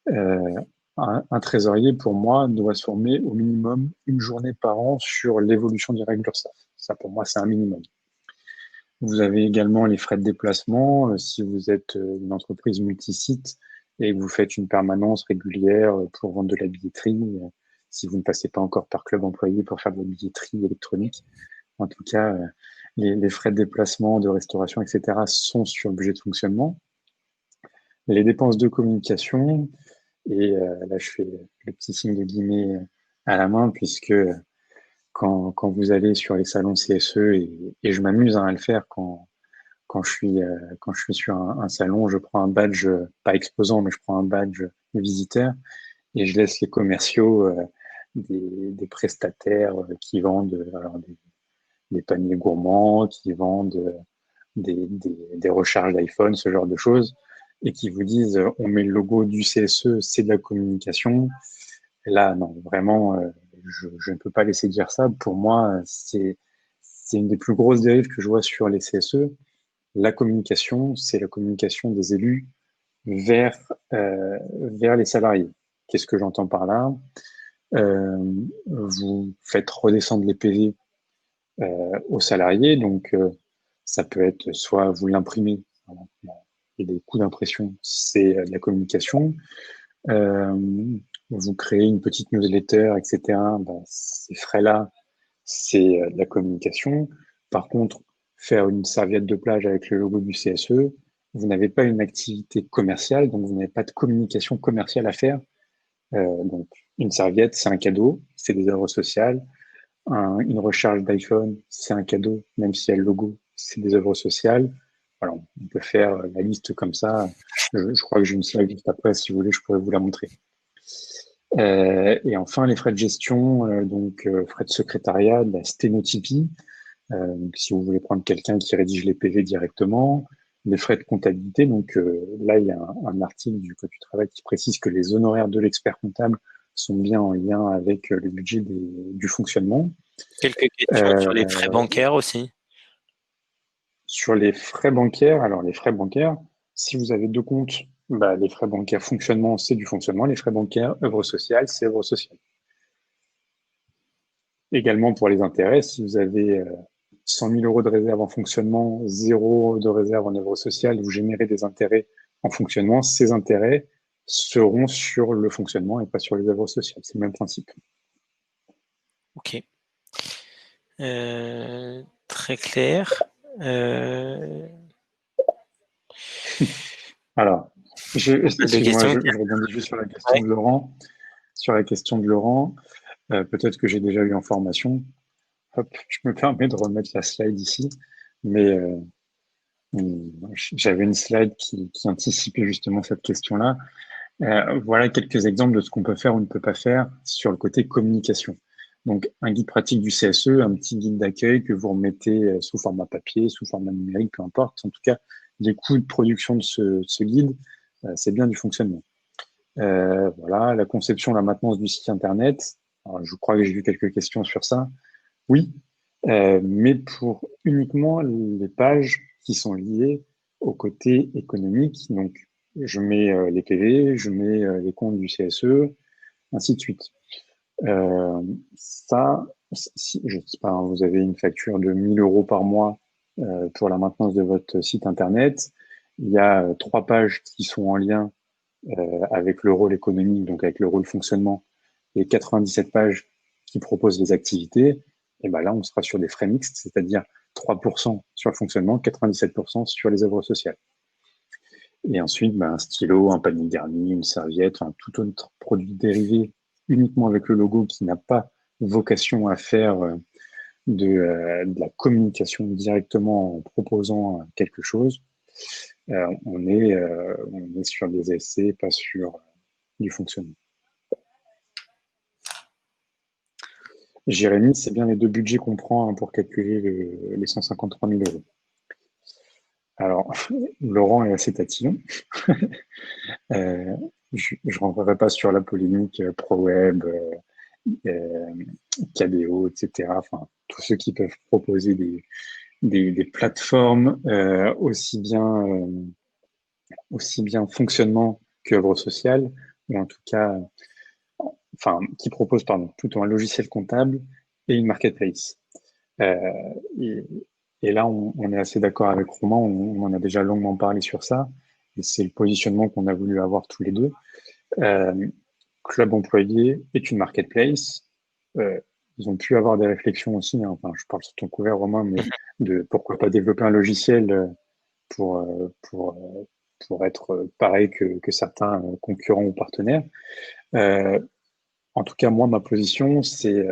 Euh, un trésorier, pour moi, doit se former au minimum une journée par an sur l'évolution des règles URSSAF. Ça, pour moi, c'est un minimum. Vous avez également les frais de déplacement. Si vous êtes une entreprise multisite et que vous faites une permanence régulière pour vendre de la billetterie, si vous ne passez pas encore par Club Employé pour faire de la billetterie électronique, en tout cas, les frais de déplacement, de restauration, etc., sont sur le budget de fonctionnement. Les dépenses de communication, et là, je fais le petit signe de guillemets à la main, puisque quand vous allez sur les salons CSE, et je m'amuse à le faire quand je suis sur un salon, je prends un badge, pas exposant, mais je prends un badge visiteur, et je laisse les commerciaux, des prestataires qui vendent des paniers gourmands, qui vendent des recharges d'iPhone, ce genre de choses, et qui vous disent on met le logo du CSE, c'est de la communication. Et là, non, vraiment, je ne peux pas laisser dire ça. Pour moi, c'est une des plus grosses dérives que je vois sur les CSE. La communication, c'est la communication des élus vers, vers les salariés. Qu'est-ce que j'entends par là? Vous faites redescendre les PV aux salariés, donc ça peut être soit vous l'imprimez, et des coûts d'impression, c'est de la communication. Euh, Vous créez une petite newsletter, etc. Ben, ces frais-là, c'est de la communication. Par contre, faire une serviette de plage avec le logo du CSE, vous n'avez pas une activité commerciale, donc vous n'avez pas de communication commerciale à faire. Donc, une serviette, c'est un cadeau, c'est des œuvres sociales. Une recharge d'iPhone, c'est un cadeau, même si elle a le logo, c'est des œuvres sociales. voilà, on peut faire la liste comme ça. Je crois que j'ai une slide juste après, si vous voulez, je pourrais vous la montrer. Et enfin, les frais de gestion, donc frais de secrétariat, de la sténotypie. Donc, si vous voulez prendre quelqu'un qui rédige les PV directement, les frais de comptabilité. Donc là, il y a un article du Code du travail qui précise que les honoraires de l'expert comptable sont bien en lien avec le budget du fonctionnement. Quelques questions sur les frais bancaires aussi. Sur les frais bancaires, alors les frais bancaires, si vous avez deux comptes, bah, les frais bancaires fonctionnement, c'est du fonctionnement. Les frais bancaires œuvre sociale, c'est œuvre sociale. Également pour les intérêts, si vous avez 100 000 euros de réserve en fonctionnement, 0 de réserve en œuvre sociale, vous générez des intérêts en fonctionnement, ces intérêts seront sur le fonctionnement et pas sur les œuvres sociales. C'est le même principe. Ok. Très clair. Alors, Pas de excuse-moi, questions. je rebondis juste sur la question de Laurent. Sur la question de Laurent, peut-être que j'ai déjà eu en formation. Hop, je me permets de remettre la slide ici, mais j'avais une slide qui anticipait justement cette question-là. Voilà quelques exemples de ce qu'on peut faire ou ne peut pas faire sur le côté communication. Donc, un guide pratique du CSE, un petit guide d'accueil que vous remettez sous format papier, sous format numérique, peu importe. En tout cas, les coûts de production de ce guide, c'est bien du fonctionnement. Voilà, la conception, la maintenance du site Internet. Alors, je crois que j'ai vu quelques questions sur ça. Oui, mais pour uniquement les pages qui sont liées au côté économique. Donc, je mets les PV, je mets les comptes du CSE, ainsi de suite. Ça, si, je sais pas, hein, vous avez une facture de 1 000 euros par mois pour la maintenance de votre site Internet. Il y a 3 pages qui sont en lien avec le rôle économique, donc avec le rôle fonctionnement, et 97 pages qui proposent les activités, et ben là, on sera sur des frais mixtes, c'est-à-dire 3% sur le fonctionnement, 97% sur les œuvres sociales. Et ensuite, ben, un stylo, un panier garni, une serviette, enfin, tout autre produit dérivé uniquement avec le logo qui n'a pas vocation à faire de la communication directement en proposant quelque chose. On est sur des essais, pas sur du fonctionnement. Jérémy, c'est bien les deux budgets qu'on prend hein, pour calculer les 153 000 euros. Alors, Laurent est assez tatillon. Je ne rentrerai pas sur la polémique ProWeb, KDO, etc. Enfin, tous ceux qui peuvent proposer des plateformes aussi bien fonctionnement qu'œuvre sociale, ou en tout cas, enfin, qui proposent, pardon, plutôt un logiciel comptable et une marketplace. Euh, et, et là, on est assez d'accord avec Romain, on en a déjà longuement parlé sur ça, et c'est le positionnement qu'on a voulu avoir tous les deux. Club employé est une marketplace. Ils ont pu avoir des réflexions aussi, hein, enfin, je parle sur ton couvert, Romain, mais de pourquoi pas développer un logiciel pour, euh, pour, euh, pour être pareil que certains concurrents ou partenaires. Euh, En tout cas, moi, ma position, c'est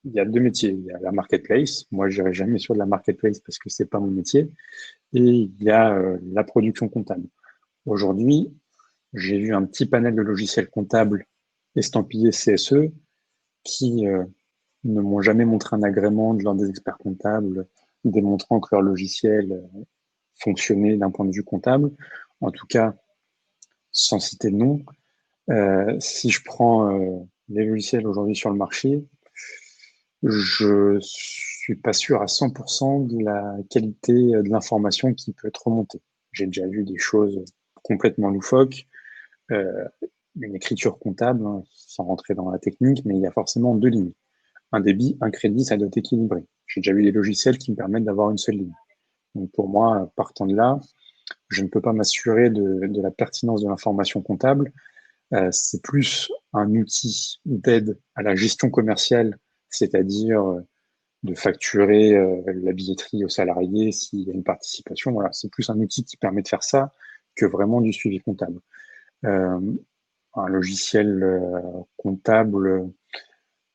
il y a deux métiers. Il y a la marketplace. Moi, je n'irai jamais sur de la marketplace parce que c'est pas mon métier. Et il y a la production comptable. Aujourd'hui, j'ai vu un petit panel de logiciels comptables estampillés CSE qui ne m'ont jamais montré un agrément de l'un des experts comptables démontrant que leur logiciel fonctionnait d'un point de vue comptable. En tout cas, sans citer de nom, si je prends les logiciels aujourd'hui sur le marché, je suis pas sûr à 100% de la qualité de l'information qui peut être remontée. J'ai déjà vu des choses complètement loufoques, euh, une écriture comptable, hein, sans rentrer dans la technique, mais il y a forcément deux lignes. Un débit, un crédit, ça doit être équilibré. J'ai déjà vu des logiciels qui me permettent d'avoir une seule ligne. Donc pour moi, partant de là, je ne peux pas m'assurer de la pertinence de l'information comptable. C'est plus un outil d'aide à la gestion commerciale, c'est-à-dire de facturer la billetterie aux salariés s'il y a une participation. Voilà, c'est plus un outil qui permet de faire ça que vraiment du suivi comptable. Euh, un logiciel comptable,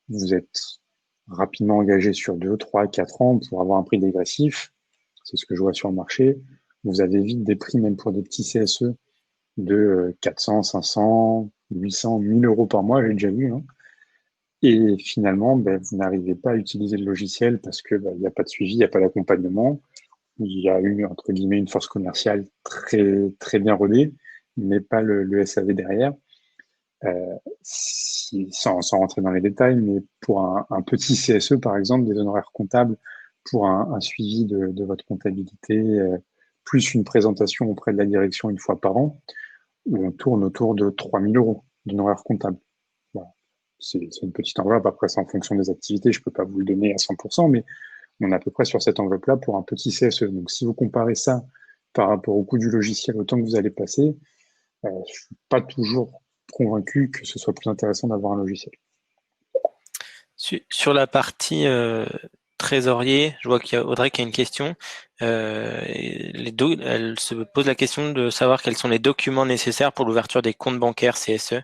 vous êtes rapidement engagé sur 2, 3, 4 ans pour avoir un prix dégressif. C'est ce que je vois sur le marché. vous avez vite des prix, même pour des petits CSE, de 400, 500, 800, 1000 euros par mois, j'ai déjà vu. Hein. Et finalement, vous n'arrivez pas à utiliser le logiciel parce que il n'y a pas de suivi, il n'y a pas d'accompagnement. Il y a eu, entre guillemets, une force commerciale très, très bien rodée, mais pas le SAV derrière. Sans rentrer dans les détails, mais pour un petit CSE, par exemple, des honoraires comptables pour un suivi de votre comptabilité, plus une présentation auprès de la direction une fois par an, où on tourne autour de 3000 euros d'honoraires comptables. Voilà. C'est une petite enveloppe. Après, c'est en fonction des activités. Je peux pas vous le donner à 100%, mais on est à peu près sur cette enveloppe-là pour un petit CSE. Donc, si vous comparez ça par rapport au coût du logiciel, au temps que vous allez passer, je suis pas toujours convaincu que ce soit plus intéressant d'avoir un logiciel. Sur la partie trésorier, je vois qu'il y a Audrey qui a une question. Elle se pose la question de savoir quels sont les documents nécessaires pour l'ouverture des comptes bancaires CSE.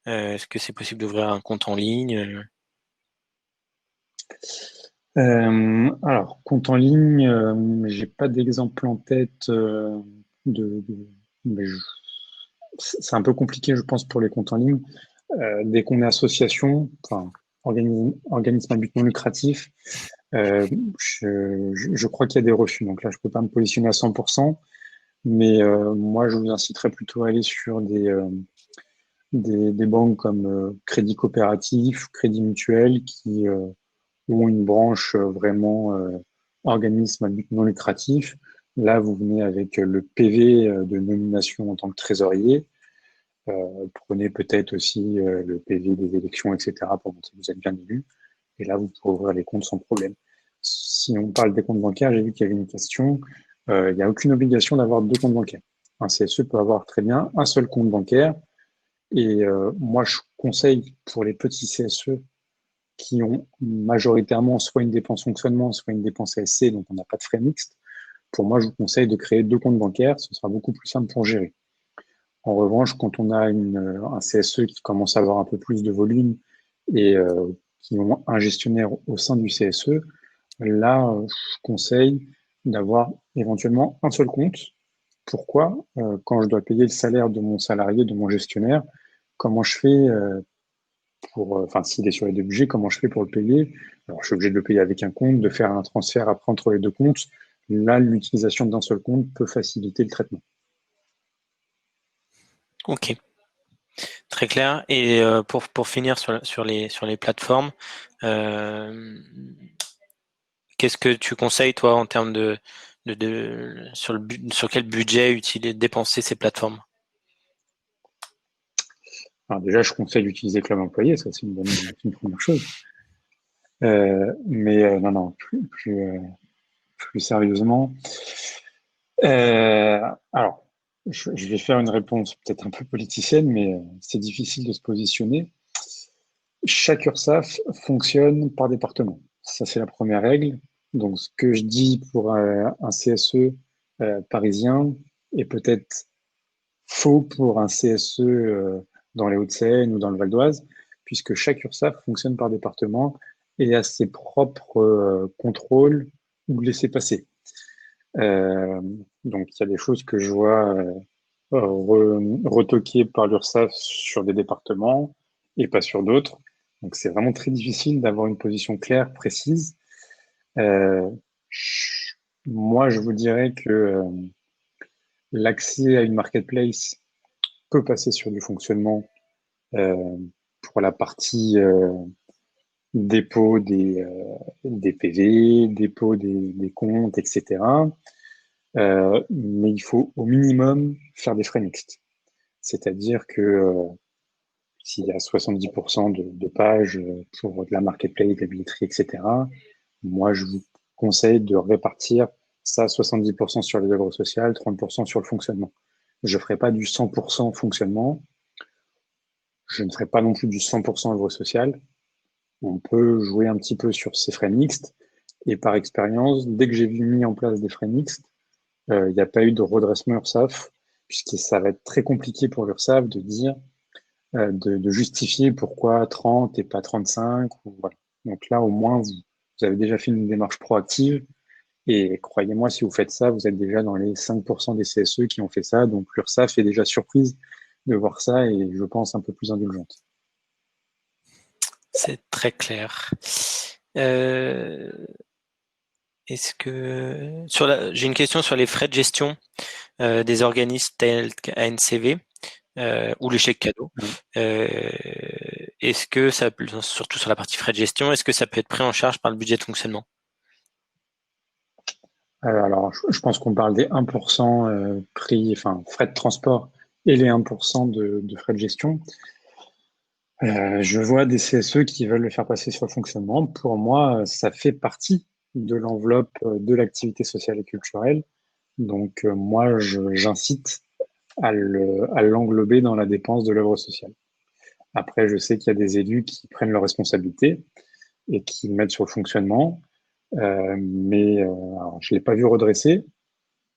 Est-ce que c'est possible d'ouvrir un compte en ligne? Alors, compte en ligne, j'ai pas d'exemple en tête mais c'est un peu compliqué, je pense, pour les comptes en ligne. Dès qu'on est association, enfin, organisme à but non lucratif, je crois qu'il y a des refus. Donc là, je peux pas me positionner à 100%, mais moi, je vous inciterais plutôt à aller sur des banques comme Crédit Coopératif, Crédit Mutuel, qui ou une branche vraiment organisme à but non lucratif. Là, vous venez avec le PV de nomination en tant que trésorier. Prenez peut-être aussi le PV des élections, etc., pour montrer que vous êtes bien élu. Et là, vous pouvez ouvrir les comptes sans problème. Si on parle des comptes bancaires, j'ai vu qu'il y avait une question. Il n'y a aucune obligation d'avoir deux comptes bancaires. Un CSE peut avoir très bien un seul compte bancaire. Et moi, je conseille pour les petits CSE qui ont majoritairement soit une dépense fonctionnement, soit une dépense ASC, donc on n'a pas de frais mixtes. Pour moi, je vous conseille de créer deux comptes bancaires, ce sera beaucoup plus simple pour gérer. En revanche, quand on a un CSE qui commence à avoir un peu plus de volume et qui ont un gestionnaire au sein du CSE, là, je conseille d'avoir éventuellement un seul compte. Pourquoi? Quand je dois payer le salaire de mon salarié, de mon gestionnaire, comment je fais enfin, s'il est sur les deux budgets, comment je fais pour le payer? Alors, je suis obligé de le payer avec un compte, de faire un transfert après entre les deux comptes. Là, l'utilisation d'un seul compte peut faciliter le traitement. Ok, très clair. Et pour finir sur les plateformes, euh, qu'est-ce que tu conseilles toi en termes sur quel budget dépenser ces plateformes? Alors déjà, je conseille d'utiliser Club Employé, ça c'est une première chose. Mais non, non, plus sérieusement. Alors, je vais faire une réponse peut-être un peu politicienne, mais c'est difficile de se positionner. Chaque URSSAF fonctionne par département. Ça, c'est la première règle. Donc, ce que je dis pour un CSE parisien est peut-être faux pour un CSE dans les Hauts-de-Seine ou dans le Val d'Oise, puisque chaque URSSAF fonctionne par département et a ses propres contrôles ou laissez-passer. Euh, donc, il y a des choses que je vois retoquées par l'URSSAF sur des départements et pas sur d'autres. Donc, c'est vraiment très difficile d'avoir une position claire, précise. Euh, Moi, je vous dirais que l'accès à une marketplace peut passer sur du fonctionnement euh, pour la partie dépôt des PV, dépôt des comptes, etc. Mais il faut au minimum faire des frais mixtes. C'est-à-dire que s'il y a 70% de pages pour de la marketplace, de la billetterie, etc., moi, je vous conseille de répartir ça 70% sur les œuvres sociales, 30% sur le fonctionnement. Je ne ferai pas du 100% fonctionnement, je ne ferai pas non plus du 100% œuvre sociale. On peut jouer un petit peu sur ces frais mixtes. Et par expérience, dès que j'ai vu mis en place des frais mixtes, il n'y a pas eu de redressement URSSAF, puisque ça va être très compliqué pour l'URSSAF de dire, de justifier pourquoi 30 et pas 35. Voilà. Donc là, au moins, vous avez déjà fait une démarche proactive Et croyez-moi, si vous faites ça, vous êtes déjà dans les 5% des CSE qui ont fait ça. Donc l'URSSAF est déjà surprise de voir ça et je pense un peu plus indulgente. C'est très clair. Est-ce que j'ai une question sur les frais de gestion des organismes tels qu'ANCV ou le chèque cadeau. Oui. Est-ce que ça, surtout sur la partie frais de gestion, est-ce que ça peut être pris en charge par le budget de fonctionnement? Alors, je pense qu'on parle des 1% prix, enfin frais de transport et les 1% de frais de gestion. Je vois des CSE qui veulent le faire passer sur le fonctionnement. Pour moi, ça fait partie de l'enveloppe de l'activité sociale et culturelle. Donc, moi, j'incite à l'englober dans la dépense de l'œuvre sociale. Après, je sais qu'il y a des élus qui prennent leurs responsabilités et qui le mettent sur le fonctionnement, mais alors, je ne l'ai pas vu redresser.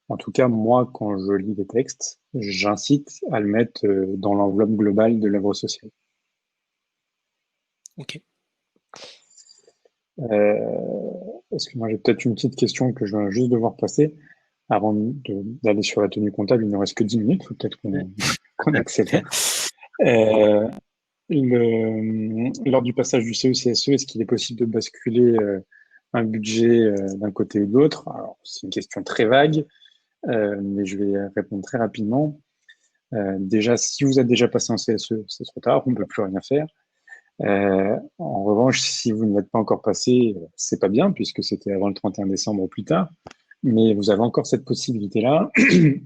En tout cas, moi, quand je lis des textes, j'incite à le mettre dans l'enveloppe globale de l'œuvre sociale. Ok. Est-ce que moi j'ai peut-être une petite question que je vais juste devoir passer avant d'aller sur la tenue comptable, il ne reste que 10 minutes, faut peut-être qu'on accélère. Euh, lors du passage du CE-CSE, est-ce qu'il est possible de basculer un budget d'un côté ou de l'autre? Alors, c'est une question très vague, mais je vais répondre très rapidement. Déjà, si vous êtes déjà passé en CSE, c'est trop tard, on ne peut plus rien faire. En revanche, si vous ne l'êtes pas encore passé, c'est pas bien puisque c'était avant le 31 décembre ou plus tard. Mais vous avez encore cette possibilité-là.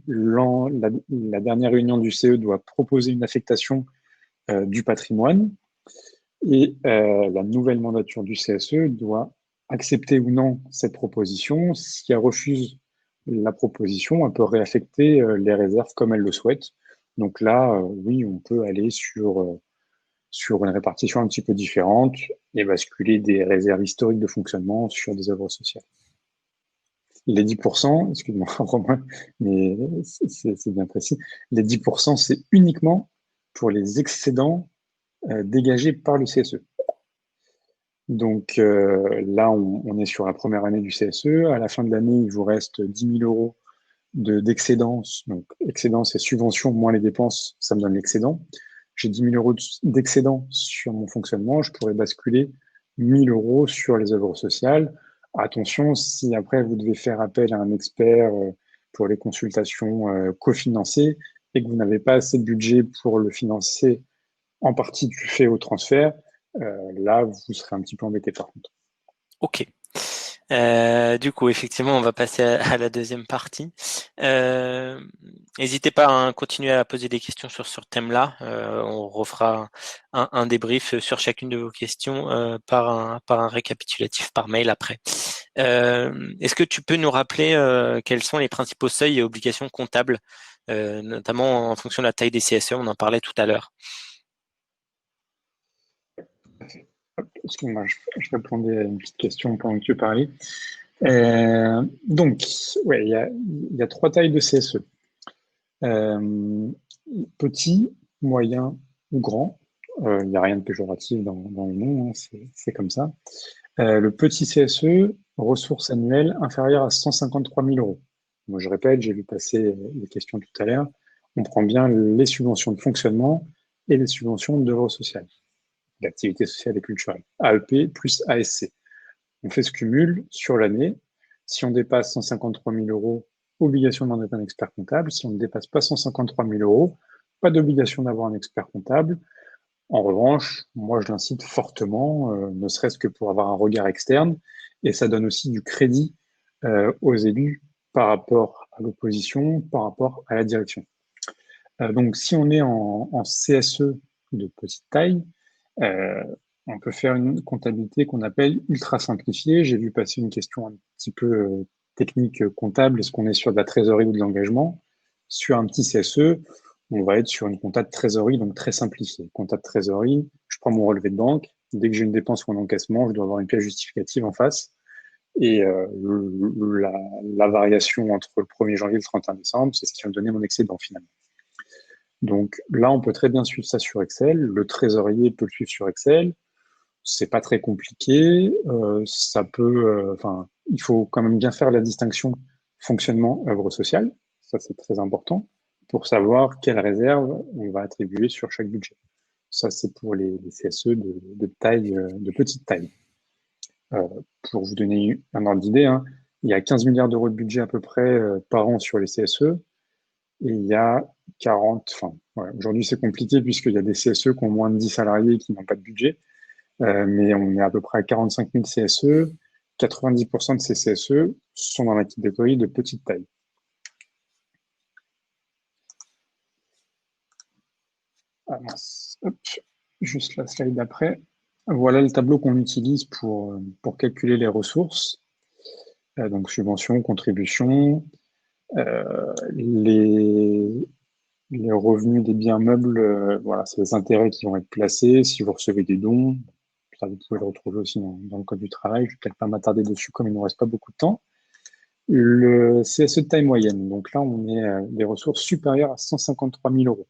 La dernière réunion du CE doit proposer une affectation du patrimoine et la nouvelle mandature du CSE doit accepter ou non cette proposition. Si elle refuse la proposition, elle peut réaffecter les réserves comme elle le souhaite. Donc là, oui, on peut aller sur une répartition un petit peu différente et basculer des réserves historiques de fonctionnement sur des œuvres sociales. Les 10%, excuse-moi Romain, mais c'est bien précis, les 10%, c'est uniquement pour les excédents dégagés par le CSE. Donc là, on est sur la première année du CSE. À la fin de l'année, il vous reste 10 000 euros d'excédent. Donc, excédent, c'est subvention moins les dépenses, ça me donne l'excédent. J'ai 10 000 euros d'excédent sur mon fonctionnement, je pourrais basculer 1 000 euros sur les œuvres sociales. Attention, si après vous devez faire appel à un expert pour les consultations cofinancées et que vous n'avez pas assez de budget pour le financer en partie du fait au transfert, là, vous serez un petit peu embêté par contre. Ok. Du coup, effectivement, on va passer à la deuxième partie. N'hésitez pas à continuer à poser des questions sur ce thème-là. On refera un débrief sur chacune de vos questions par un récapitulatif par mail après. Est-ce que tu peux nous rappeler quels sont les principaux seuils et obligations comptables, notamment en fonction de la taille des CSE? On en parlait tout à l'heure. Excuse-moi, je répondais à une petite question pendant que tu parlais. Donc, ouais, il y a trois tailles de CSE. Petit, moyen ou grand. Il n'y a rien de péjoratif dans le nom, hein, c'est comme ça. Le petit CSE, ressources annuelles inférieures à 153 000 euros. Moi, je répète, j'ai vu passer les questions tout à l'heure. On prend bien les subventions de fonctionnement et les subventions d'œuvres sociales, d'activités sociales et culturelles, AEP plus ASC. On fait ce cumul sur l'année. Si on dépasse 153 000 euros, obligation d'en être un expert comptable. Si on ne dépasse pas 153 000 euros, pas d'obligation d'avoir un expert comptable. En revanche, moi, je l'incite fortement, ne serait-ce que pour avoir un regard externe, et ça donne aussi du crédit aux élus par rapport à l'opposition, par rapport à la direction. Donc, si on est en CSE de petite taille, euh, on peut faire une comptabilité qu'on appelle ultra simplifiée. J'ai vu passer une question un petit peu technique comptable. Est-ce qu'on est sur de la trésorerie ou de l'engagement? Sur un petit CSE, on va être sur une compta de trésorerie, donc très simplifiée. Compta de trésorerie, je prends mon relevé de banque. Dès que j'ai une dépense ou un encaissement, je dois avoir une pièce justificative en face. Et la variation entre le 1er janvier et le 31 décembre, c'est ce qui va me donner mon excédent finalement. Donc là, on peut très bien suivre ça sur Excel. Le trésorier peut le suivre sur Excel. C'est pas très compliqué. Ça peut, enfin, il faut quand même bien faire la distinction fonctionnement œuvre sociale. Ça, c'est très important pour savoir quelle réserve on va attribuer sur chaque budget. Ça, c'est pour les CSE de taille, de petite taille. Euh, pour vous donner un ordre d'idée, hein, il y a 15 milliards d'euros de budget à peu près par an sur les CSE et il y a 40, enfin, ouais, aujourd'hui c'est compliqué puisqu'il y a des CSE qui ont moins de 10 salariés et qui n'ont pas de budget, mais on est à peu près à 45 000 CSE. 90% de ces CSE sont dans la catégorie de petite taille. Ah mince, hop, juste la slide d'après. Voilà le tableau qu'on utilise pour calculer les ressources. Donc subventions, contributions, les revenus des biens meubles, voilà, c'est les intérêts qui vont être placés. Si vous recevez des dons, ça vous pouvez le retrouver aussi dans le code du travail. Je ne vais peut-être pas m'attarder dessus comme il ne nous reste pas beaucoup de temps. Le CSE de taille moyenne, donc là on est des ressources supérieures à 153 000 euros.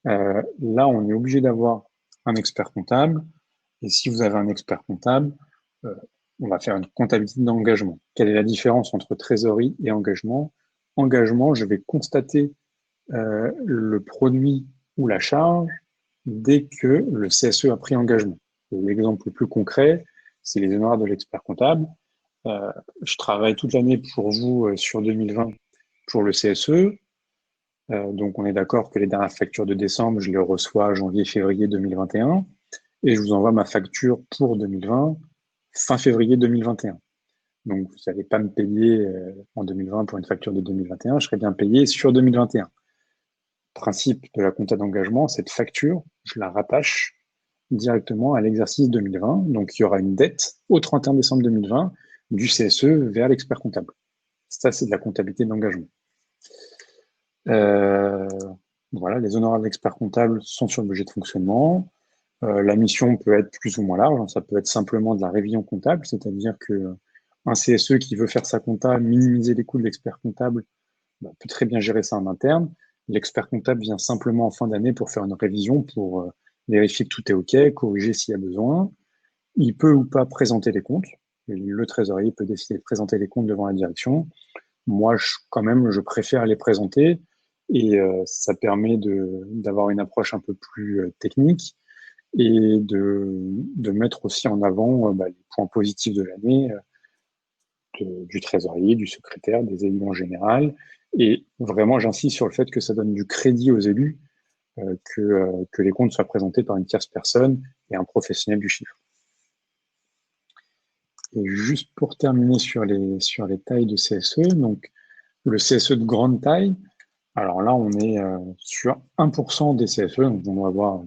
Là on est obligé d'avoir un expert comptable. Et si vous avez un expert comptable, on va faire une comptabilité d'engagement. Quelle est la différence entre trésorerie et engagement? Engagement, je vais constater le produit ou la charge dès que le CSE a pris engagement. L'exemple le plus concret, c'est les honoraires de l'expert comptable. Je travaille toute l'année pour vous sur 2020 pour le CSE. Donc on est d'accord que les dernières factures de décembre, je les reçois janvier-février 2021 et je vous envoie ma facture pour 2020 fin février 2021. Donc vous n'allez pas me payer en 2020 pour une facture de 2021, je serai bien payé sur 2021. Principe de la compta d'engagement, cette facture, je la rattache directement à l'exercice 2020. Donc, il y aura une dette au 31 décembre 2020 du CSE vers l'expert comptable. Ça, c'est de la comptabilité d'engagement. Voilà, les honoraires d'expert comptable sont sur le budget de fonctionnement. La mission peut être plus ou moins large. Ça peut être simplement de la révision comptable, c'est-à-dire que un CSE qui veut faire sa compta, minimiser les coûts de l'expert comptable, peut très bien gérer ça en interne. L'expert comptable vient simplement en fin d'année pour faire une révision, pour vérifier que tout est OK, corriger s'il y a besoin. Il peut ou pas présenter les comptes. Le trésorier peut décider de présenter les comptes devant la direction. Moi, quand même, je préfère les présenter et ça permet d'avoir une approche un peu plus technique et de mettre aussi en avant les points positifs de l'année, du trésorier, du secrétaire, des élus en général. Et vraiment, j'insiste sur le fait que ça donne du crédit aux élus, que les comptes soient présentés par une tierce personne et un professionnel du chiffre. Et juste pour terminer sur les tailles de CSE, donc le CSE de grande taille, alors là, on est sur 1% des CSE, donc on va avoir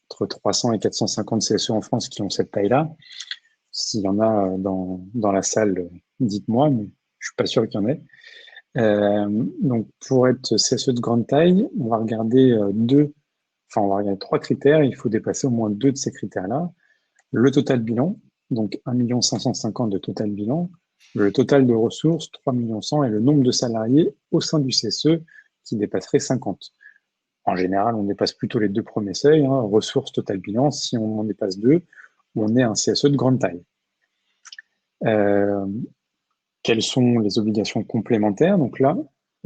entre 300 et 450 CSE en France qui ont cette taille-là. S'il y en a dans la salle, dites-moi, mais je suis pas sûr qu'il y en ait. Donc, pour être CSE de grande taille, on va regarder on va regarder 3 critères. Il faut dépasser au moins 2 de ces critères-là. Le total bilan, donc 1 550 000 de total bilan, le total de ressources, 3 100 000 et le nombre de salariés au sein du CSE qui dépasserait 50. En général, on dépasse plutôt les 2 premiers seuils, hein, ressources, total bilan. Si on en dépasse 2, on est un CSE de grande taille. Quelles sont les obligations complémentaires? Donc là,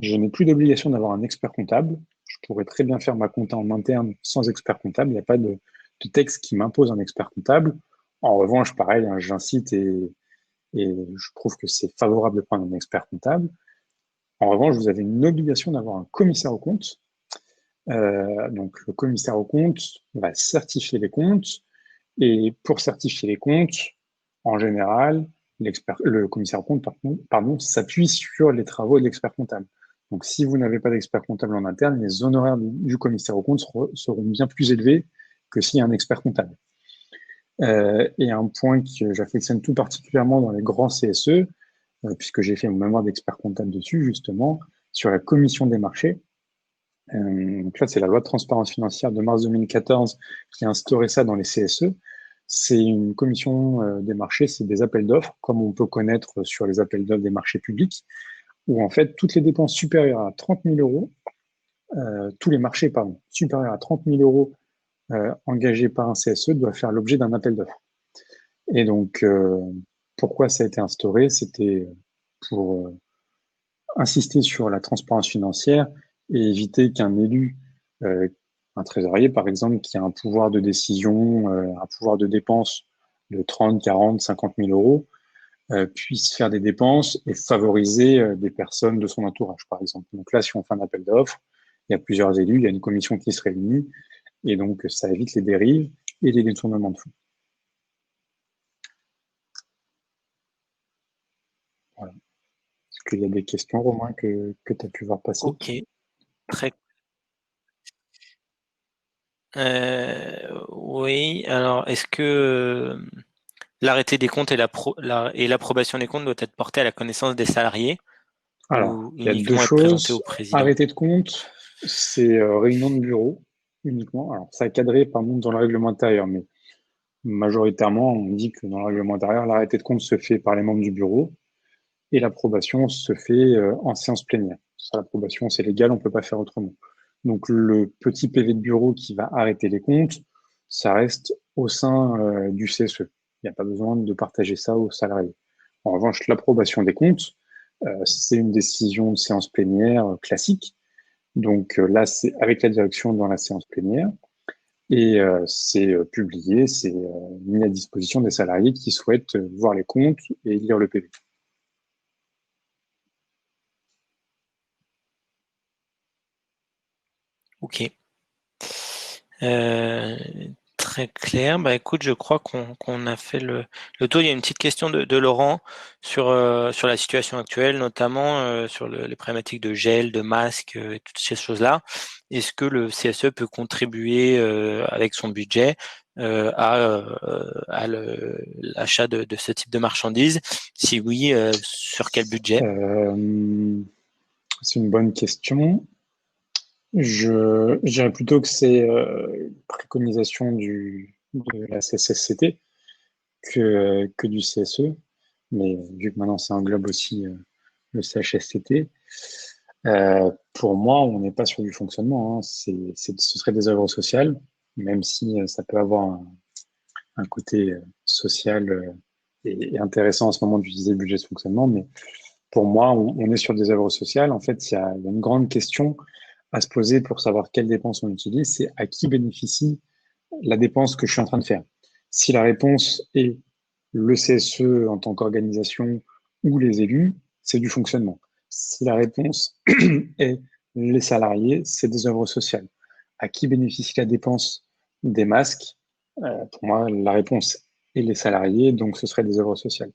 je n'ai plus d'obligation d'avoir un expert comptable. Je pourrais très bien faire ma compta en interne sans expert comptable. Il n'y a pas de texte qui m'impose un expert comptable. En revanche, pareil, hein, j'incite et je trouve que c'est favorable de prendre un expert comptable. En revanche, vous avez une obligation d'avoir un commissaire aux comptes. Donc, le commissaire aux comptes va certifier les comptes. Et pour certifier les comptes, en général, le commissaire aux comptes s'appuie sur les travaux de l'expert comptable. Donc, si vous n'avez pas d'expert comptable en interne, les honoraires du commissaire aux comptes seront bien plus élevés que s'il y a un expert comptable. Et un point que j'affectionne tout particulièrement dans les grands CSE, puisque j'ai fait mon mémoire d'expert comptable dessus, justement, sur la commission des marchés. Donc là, c'est la loi de transparence financière de mars 2014 qui a instauré ça dans les CSE. C'est une commission des marchés, c'est des appels d'offres, comme on peut connaître sur les appels d'offres des marchés publics, où en fait, toutes les dépenses supérieures à 30 000 euros, tous les marchés, pardon, supérieurs à 30 000 euros engagé par un CSE doit faire l'objet d'un appel d'offres. Et donc, pourquoi ça a été instauré? C'était pour insister sur la transparence financière et éviter qu'un élu, un trésorier par exemple, qui a un pouvoir de décision, un pouvoir de dépense de 30, 40, 50 000 euros, puisse faire des dépenses et favoriser des personnes de son entourage, par exemple. Donc là, si on fait un appel d'offres, il y a plusieurs élus, il y a une commission qui se réunit, et donc ça évite les dérives et les détournements de fonds. Voilà. Est-ce qu'il y a des questions, Romain, que tu as pu voir passer? Ok, très. Oui, alors est-ce que l'arrêté des comptes et l'approbation des comptes doit être porté à la connaissance des salariés Alors, ou il y a deux uniquement être présenté au choses. président? Arrêté de compte, c'est réunion de bureau uniquement. Alors, ça est cadré par contre dans le règlement intérieur, mais majoritairement, on dit que dans le règlement intérieur, l'arrêté de compte se fait par les membres du bureau et l'approbation se fait en séance plénière. Ça, l'approbation, c'est légal, on ne peut pas faire autrement. Donc, le petit PV de bureau qui va arrêter les comptes, ça reste au sein du CSE. Il n'y a pas besoin de partager ça aux salariés. En revanche, l'approbation des comptes, c'est une décision de séance plénière classique. Donc là, c'est avec la direction dans la séance plénière et c'est publié, c'est mis à disposition des salariés qui souhaitent voir les comptes et lire le PV. Ok. Très clair. Bah écoute, je crois qu'on a fait le tour. Il y a une petite question de Laurent sur la situation actuelle, notamment sur les problématiques de gel, de masques et toutes ces choses-là. Est-ce que le CSE peut contribuer avec son budget à l'achat de ce type de marchandises? Si oui, sur quel budget? C'est une bonne question. Je dirais plutôt que c'est préconisation de la CSSCT que du CSE, mais vu que maintenant ça englobe aussi le CHSCT, pour moi, on n'est pas sur du fonctionnement, hein. Ce serait des œuvres sociales, même si ça peut avoir un côté social et intéressant en ce moment d'utiliser le budget de fonctionnement, mais pour moi, on est sur des œuvres sociales. En fait, il y a une grande question à se poser pour savoir quelles dépenses on utilise, c'est à qui bénéficie la dépense que je suis en train de faire. Si la réponse est le CSE en tant qu'organisation ou les élus, c'est du fonctionnement. Si la réponse est les salariés, c'est des œuvres sociales. À qui bénéficie la dépense des masques? Pour moi, la réponse est les salariés, donc ce serait des œuvres sociales.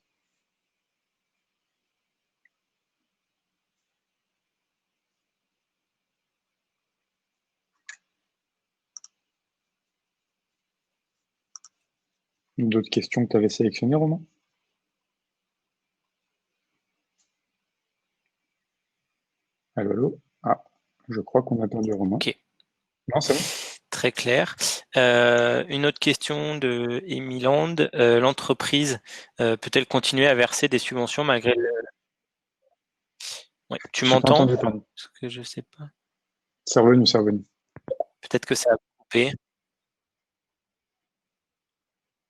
D'autres questions que tu avais sélectionnées, Romain? Allô, allô? Ah, je crois qu'on a perdu Romain. Ok. Non, c'est bon. Très clair. Une autre question de Emiland. L'entreprise peut-elle continuer à verser des subventions malgré le... Ouais, tu J'ai pas m'entends? entendu, pardon. Parce que je sais pas. C'est revenu, c'est revenu. Peut-être que ça a coupé.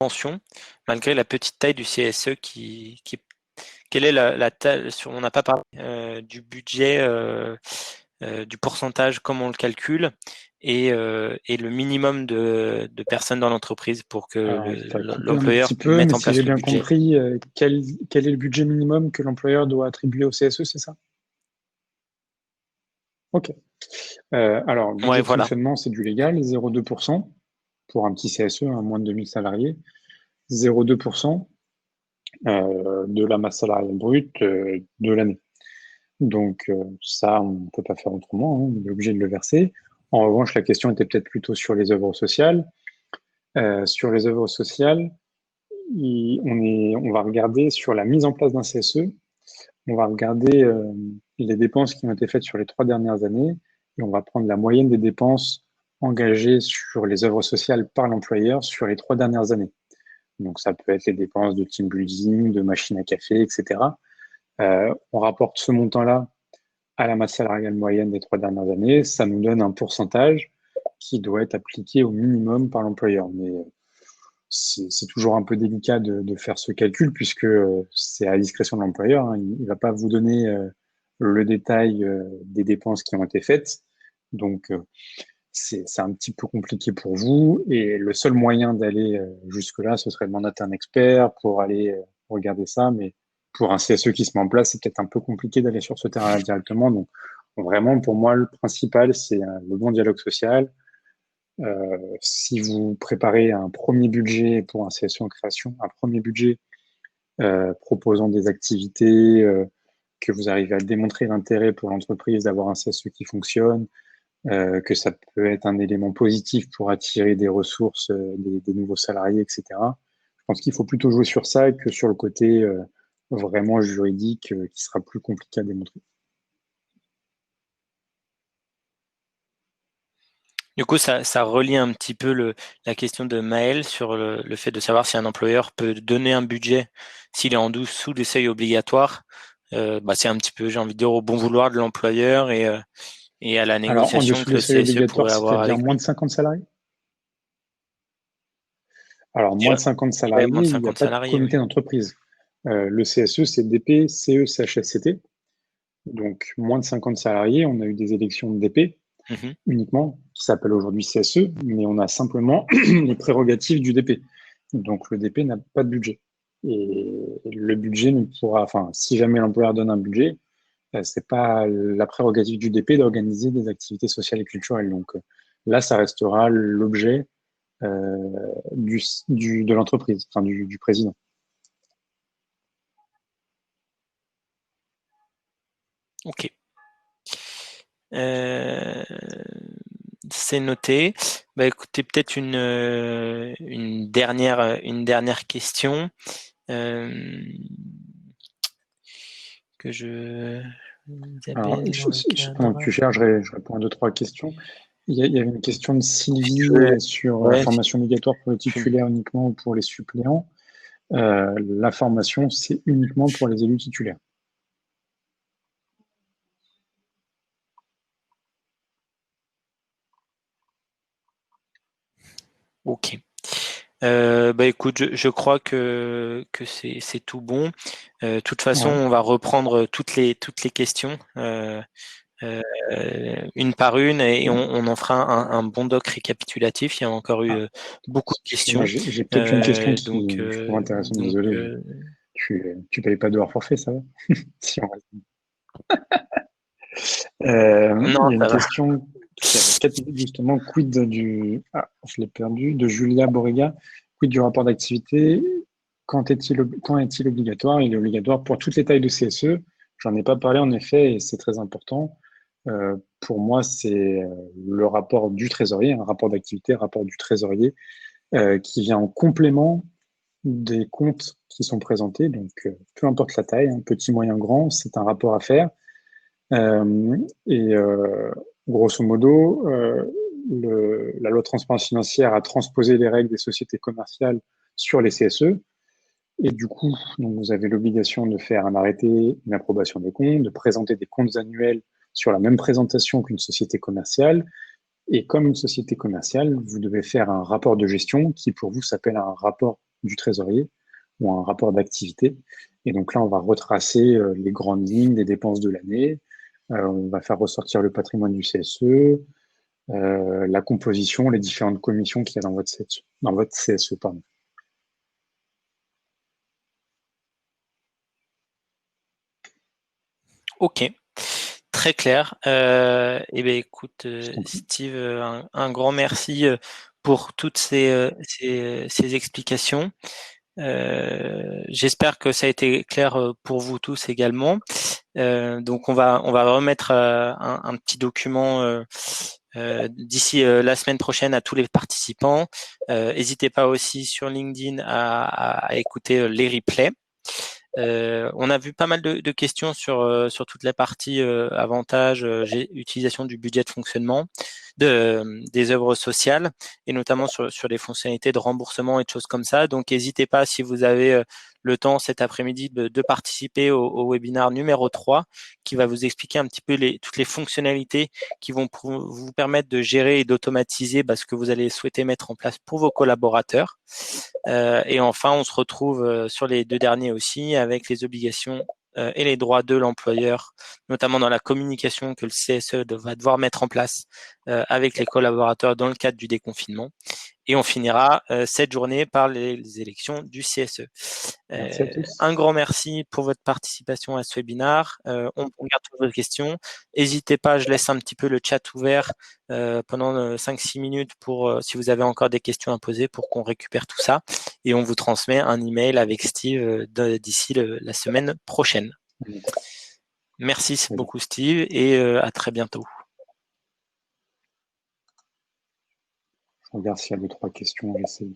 Subvention, malgré la petite taille du CSE quelle est la taille on n'a pas parlé du budget, du pourcentage, comment on le calcule, et le minimum de personnes dans l'entreprise pour que Alors, ça a coupé un l'employeur petit peu, mette mais en si j'ai place le bien budget. compris, quel est le budget minimum que l'employeur doit attribuer au CSE, c'est ça? Ok. Alors, Ouais, budget de voilà. fonctionnement, c'est du légal, 0,2% pour un petit CSE, à moins de 2000 salariés, 0,2% de la masse salariale brute de l'année. Donc, ça, on ne peut pas faire autrement, hein, on est obligé de le verser. En revanche, la question était peut-être plutôt sur les œuvres sociales. Sur les œuvres sociales, on va regarder sur la mise en place d'un CSE, on va regarder les dépenses qui ont été faites sur les 3 dernières années et on va prendre la moyenne des dépenses engagées sur les œuvres sociales par l'employeur sur les 3 dernières années. Donc ça peut être les dépenses de team building, de machines à café, etc. On rapporte ce montant-là à la masse salariale moyenne des 3 dernières années, ça nous donne un pourcentage qui doit être appliqué au minimum par l'employeur. Mais c'est toujours un peu délicat de faire ce calcul puisque c'est à la discrétion de l'employeur, hein. Il ne va pas vous donner le détail des dépenses qui ont été faites. Donc, c'est un petit peu compliqué pour vous. Et le seul moyen d'aller jusque-là, ce serait de mandater un expert pour aller regarder ça. Mais pour un CSE qui se met en place, c'est peut-être un peu compliqué d'aller sur ce terrain-là directement. Donc, vraiment, pour moi, le principal, c'est le bon dialogue social. Si vous préparez un premier budget pour un CSE en création, un premier budget proposant des activités, que vous arrivez à démontrer l'intérêt pour l'entreprise d'avoir un CSE qui fonctionne, que ça peut être un élément positif pour attirer des ressources, des nouveaux salariés, etc. Je pense qu'il faut plutôt jouer sur ça que sur le côté vraiment juridique qui sera plus compliqué à démontrer. Du coup, ça relie un petit peu la question de Maël sur le fait de savoir si un employeur peut donner un budget s'il est en dessous des seuils obligatoires. C'est un petit peu, j'ai envie de dire, au bon vouloir de l'employeur et à la Alors, en négociation dessous que des le seuils CSE obligatoires, pourrait avoir c'est-à-dire avec moins lui. de 50 salariés? Alors, moins Sur- de 50 Ouais, moins salariés, de il n'y a 50 pas de salariés, oui. comité d'entreprise. Le CSE, c'est DP, CE, CHSCT. Donc, moins de 50 salariés, on a eu des élections de DP Mhm. uniquement, qui s'appelle aujourd'hui CSE, mais on a simplement les prérogatives du DP. Donc, le DP n'a pas de budget. Et le budget ne pourra, enfin, si jamais l'employeur donne un budget, c'est pas la prérogative du DP d'organiser des activités sociales et culturelles. Donc, là, ça restera l'objet de l'entreprise, enfin du président. Ok. C'est noté. Bah, écoutez, peut-être une dernière question que je Alors, Isabelle dans le pendant que cadre. tu cherches, je réponds à deux, trois questions. Il y avait une question de Si tu Sylvie veux, sur la ouais, formation obligatoire pour les tu- titulaires uniquement ou pour les suppléants. La formation, c'est uniquement pour les élus titulaires. Ok. Écoute, je crois que c'est tout bon. De toute façon, Ouais. on va reprendre toutes les questions une par une et on en fera un bon doc récapitulatif. Il y a encore eu Ah, beaucoup de excuse-moi, questions. j'ai peut-être une question Donc, qui je trouve intéressante. Désolé, tu payes pas de hors forfait, ça va? Si on reste- non, il y a une ça va. question qui avait 4 minutes justement, quid du... Ah, je l'ai perdu, de Julia Borrega. Quid du rapport d'activité? Quand est-il obligatoire? Il est obligatoire pour toutes les tailles de CSE. J'en ai pas parlé en effet et c'est très important. Pour moi, c'est le rapport du trésorier, un rapport d'activité, un rapport du trésorier qui vient en complément des comptes qui sont présentés. Donc, peu importe la taille, hein, petit, moyen, grand, c'est un rapport à faire. Euh, et grosso modo, la loi de transparence financière a transposé les règles des sociétés commerciales sur les CSE. Et du coup, donc vous avez l'obligation de faire un arrêté, une approbation des comptes, de présenter des comptes annuels sur la même présentation qu'une société commerciale. Et comme une société commerciale, vous devez faire un rapport de gestion qui, pour vous, s'appelle un rapport du trésorier ou un rapport d'activité. Et donc là, on va retracer les grandes lignes des dépenses de l'année. On va faire ressortir le patrimoine du CSE, la composition, les différentes commissions qu'il y a dans votre CSE. Dans votre CSE, pardon. Ok. Très clair. Écoute, Je t'en prie. Steve, un grand merci pour toutes ces explications. J'espère que ça a été clair pour vous tous également. Donc on va remettre un petit document d'ici la semaine prochaine à tous les participants. N'hésitez pas aussi sur LinkedIn à écouter les replays. On a vu pas mal de questions sur toute la partie avantages, utilisation du budget de fonctionnement. des œuvres sociales, et notamment sur les fonctionnalités de remboursement et de choses comme ça. Donc, n'hésitez pas, si vous avez le temps cet après-midi, de participer au webinaire numéro 3, qui va vous expliquer un petit peu toutes les fonctionnalités qui vont vous permettre de gérer et d'automatiser ce que vous allez souhaiter mettre en place pour vos collaborateurs. Et enfin, on se retrouve sur les 2 derniers aussi, avec les obligations et les droits de l'employeur, notamment dans la communication que le CSE va devoir mettre en place avec les collaborateurs dans le cadre du déconfinement. Et on finira cette journée par les élections du CSE. Merci à tous. Un grand merci pour votre participation à ce webinaire. On garde toutes vos questions. N'hésitez pas, je laisse un petit peu le chat ouvert pendant 5-6 minutes pour si vous avez encore des questions à poser, pour qu'on récupère tout ça. Et on vous transmet un email avec Steve d'ici la semaine prochaine. Merci beaucoup Steve, et à très bientôt. Je regarde s'il y a 2-3 questions, j'essaie de